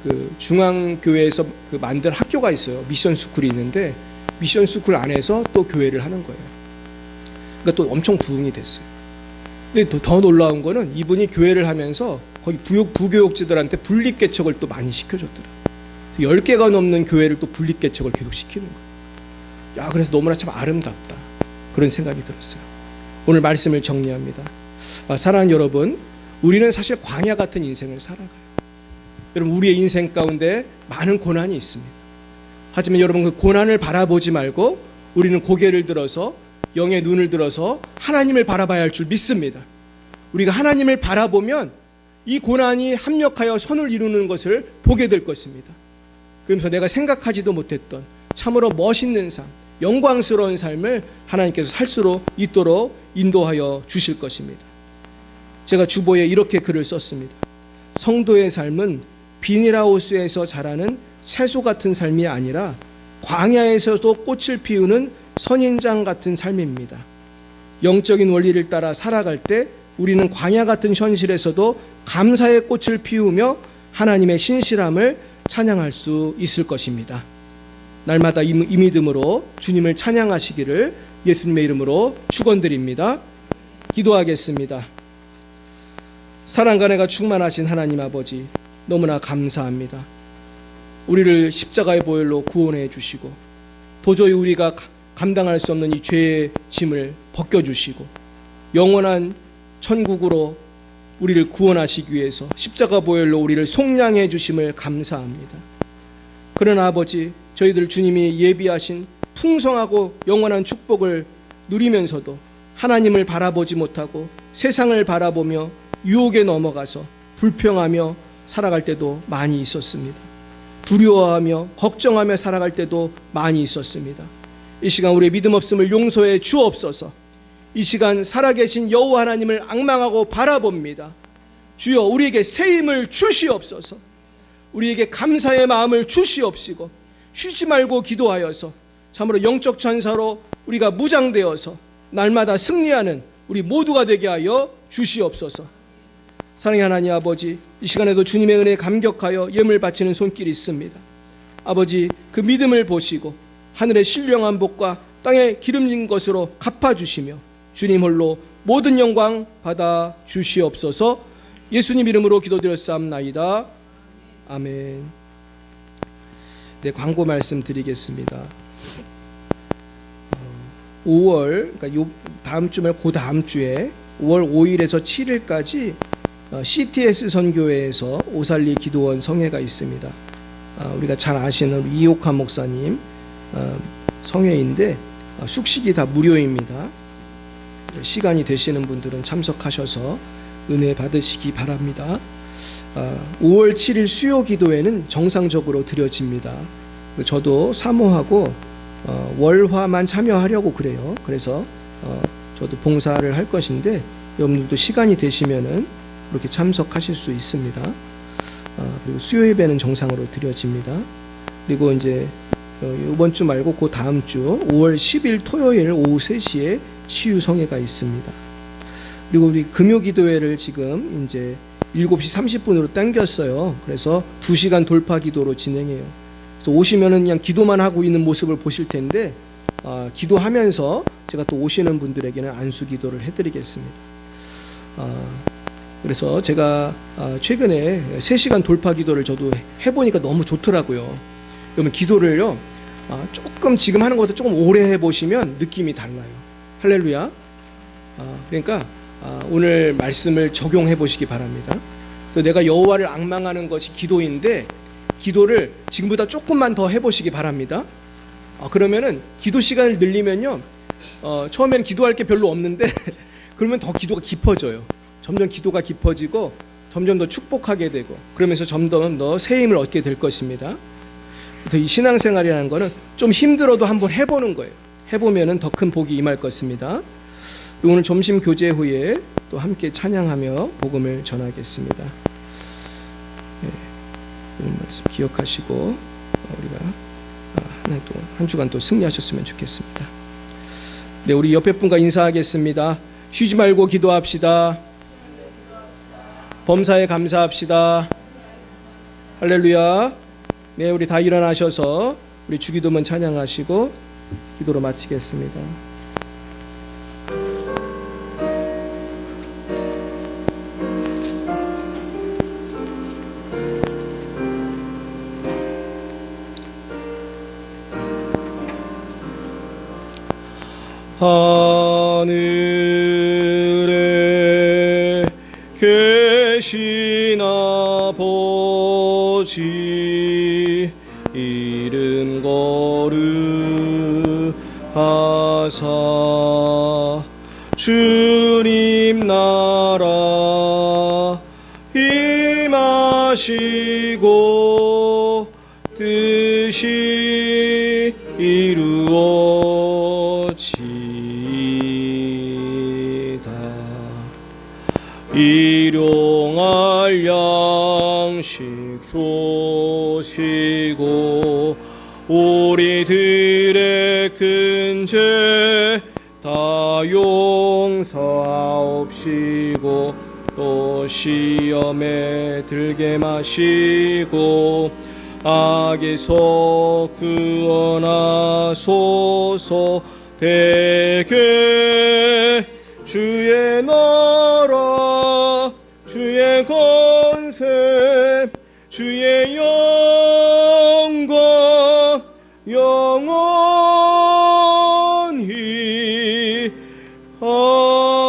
그 중앙교회에서 그 만든 학교가 있어요. 미션 스쿨이 있는데 미션 스쿨 안에서 또 교회를 하는 거예요. 그러니까 또 엄청 부흥이 됐어요. 근데 더 놀라운 거는 이분이 교회를 하면서 거기 부교육지들한테 분립개척을 또 많이 시켜줬더라. 10개가 넘는 교회를 또 분립개척을 계속 시키는 거예요. 야, 그래서 너무나 참 아름답다. 그런 생각이 들었어요. 오늘 말씀을 정리합니다. 사랑하는 여러분, 우리는 사실 광야 같은 인생을 살아가요. 여러분, 우리의 인생 가운데 많은 고난이 있습니다. 하지만 여러분, 그 고난을 바라보지 말고 우리는 고개를 들어서 영의 눈을 들어서 하나님을 바라봐야 할 줄 믿습니다. 우리가 하나님을 바라보면 이 고난이 합력하여 선을 이루는 것을 보게 될 것입니다. 그러면서 내가 생각하지도 못했던 참으로 멋있는 삶, 영광스러운 삶을 하나님께서 살 수 있도록 인도하여 주실 것입니다. 제가 주보에 이렇게 글을 썼습니다. 성도의 삶은 비닐하우스에서 자라는 채소 같은 삶이 아니라 광야에서도 꽃을 피우는 선인장 같은 삶입니다. 영적인 원리를 따라 살아갈 때 우리는 광야 같은 현실에서도 감사의 꽃을 피우며 하나님의 신실함을 찬양할 수 있을 것입니다. 날마다 이 믿음으로 주님을 찬양하시기를 예수님의 이름으로 축원드립니다. 기도하겠습니다. 사랑과 은혜가 충만하신 하나님 아버지, 너무나 감사합니다. 우리를 십자가의 보혈로 구원해 주시고 도저히 우리가 감당할 수 없는 이 죄의 짐을 벗겨주시고 영원한 천국으로 우리를 구원하시기 위해서 십자가 보혈로 우리를 속량해 주심을 감사합니다. 그러나 아버지, 저희들 주님이 예비하신 풍성하고 영원한 축복을 누리면서도 하나님을 바라보지 못하고 세상을 바라보며 유혹에 넘어가서 불평하며 살아갈 때도 많이 있었습니다. 두려워하며 걱정하며 살아갈 때도 많이 있었습니다. 이 시간 우리의 믿음 없음을 용서해 주옵소서. 이 시간 살아계신 여호와 하나님을 앙망하고 바라봅니다. 주여, 우리에게 새 힘을 주시옵소서. 우리에게 감사의 마음을 주시옵시고 쉬지 말고 기도하여서 참으로 영적 전사로 우리가 무장되어서 날마다 승리하는 우리 모두가 되게 하여 주시옵소서. 사랑의 하나님 아버지, 이 시간에도 주님의 은혜에 감격하여 예물 바치는 손길이 있습니다. 아버지, 그 믿음을 보시고 하늘의 신령한 복과 땅에 기름진 것으로 갚아주시며 주님 홀로 모든 영광 받아 주시옵소서. 예수님 이름으로 기도드렸사옵나이다. 아멘. 네, 광고 말씀 드리겠습니다. 5월, 그러니까 다음 주면 그 다음 주에 5월 5일에서 7일까지 CTS 선교회에서 오살리 기도원 성회가 있습니다. 우리가 잘 아시는 이옥한 목사님 성회인데 숙식이 다 무료입니다. 시간이 되시는 분들은 참석하셔서 은혜 받으시기 바랍니다. 5월 7일 수요 기도회는 정상적으로 드려집니다. 저도 사모하고 월화만 참여하려고 그래요. 그래서 저도 봉사를 할 것인데 여러분들도 시간이 되시면은 그렇게 참석하실 수 있습니다. 그리고 수요 예배는 정상으로 드려집니다. 그리고 이제 이번 주 말고 그 다음 주 5월 10일 토요일 오후 3시에 치유 성회가 있습니다. 그리고 우리 금요 기도회를 지금 이제 7시 30분으로 당겼어요. 그래서 2시간 돌파 기도로 진행해요. 그래서 오시면은 그냥 기도만 하고 있는 모습을 보실 텐데 기도하면서 제가 또 오시는 분들에게는 안수 기도를 해드리겠습니다. 그래서 제가 최근에 3시간 돌파 기도를 저도 해보니까 너무 좋더라고요. 그러면 기도를요 조금 지금 하는 것보다 조금 오래 해보시면 느낌이 달라요. 할렐루야. 그러니까 오늘 말씀을 적용해 보시기 바랍니다. 그래서 내가 여호와를 앙망하는 것이 기도인데 기도를 지금보다 조금만 더 해보시기 바랍니다. 그러면은 기도 시간을 늘리면요 처음에는 기도할 게 별로 없는데 그러면 더 기도가 깊어져요. 점점 기도가 깊어지고 점점 더 축복하게 되고 그러면서 점점 더 새 힘을 얻게 될 것입니다. 이 신앙생활이라는 거는 좀 힘들어도 한번 해보는 거예요. 해보면은 더 큰 복이 임할 것입니다. 오늘 점심 교제 후에 또 함께 찬양하며 복음을 전하겠습니다. 오늘 말씀 기억하시고 우리가 한 주간 또 승리하셨으면 좋겠습니다. 네, 우리 옆에 분과 인사하겠습니다. 쉬지 말고 기도합시다. 범사에 감사합시다. 할렐루야. 네, 우리 다 일어나셔서 우리 주기도문 찬양하시고 기도로 마치겠습니다. 하늘에 계신 아버지 이름 거룩하사 주님 나라 임하시고 뜻이 이루어지이다. 일용할 양식 주시고 우리들의 큰 죄 다 용서하옵시고 또 시험에 들게 마시고 악에서 구원하소서. 대개 주의 나라 주의 권세 주의 영광 영원히 아멘.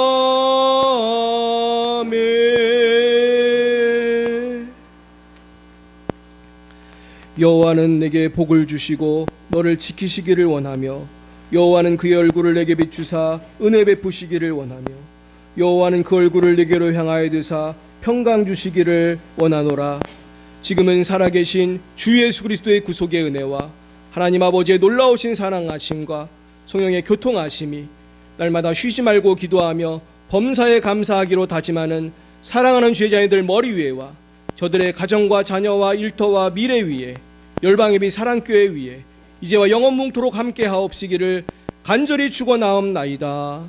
여호와는 내게 복을 주시고 너를 지키시기를 원하며 여호와는 그의 얼굴을 내게 비추사 은혜 베푸시기를 원하며 여호와는 그 얼굴을 내게로 향하여 드사 평강 주시기를 원하노라. 지금은 살아계신 주 예수 그리스도의 구속의 은혜와 하나님 아버지의 놀라우신 사랑하심과 성령의 교통하심이 날마다 쉬지 말고 기도하며 범사에 감사하기로 다짐하는 사랑하는 제자님들 머리 위에와 저들의 가정과 자녀와 일터와 미래 위에 열방의 빛 사랑교회 위에 이제와 영원뭉토록 함께 하옵시기를 간절히 축원하옵나이다.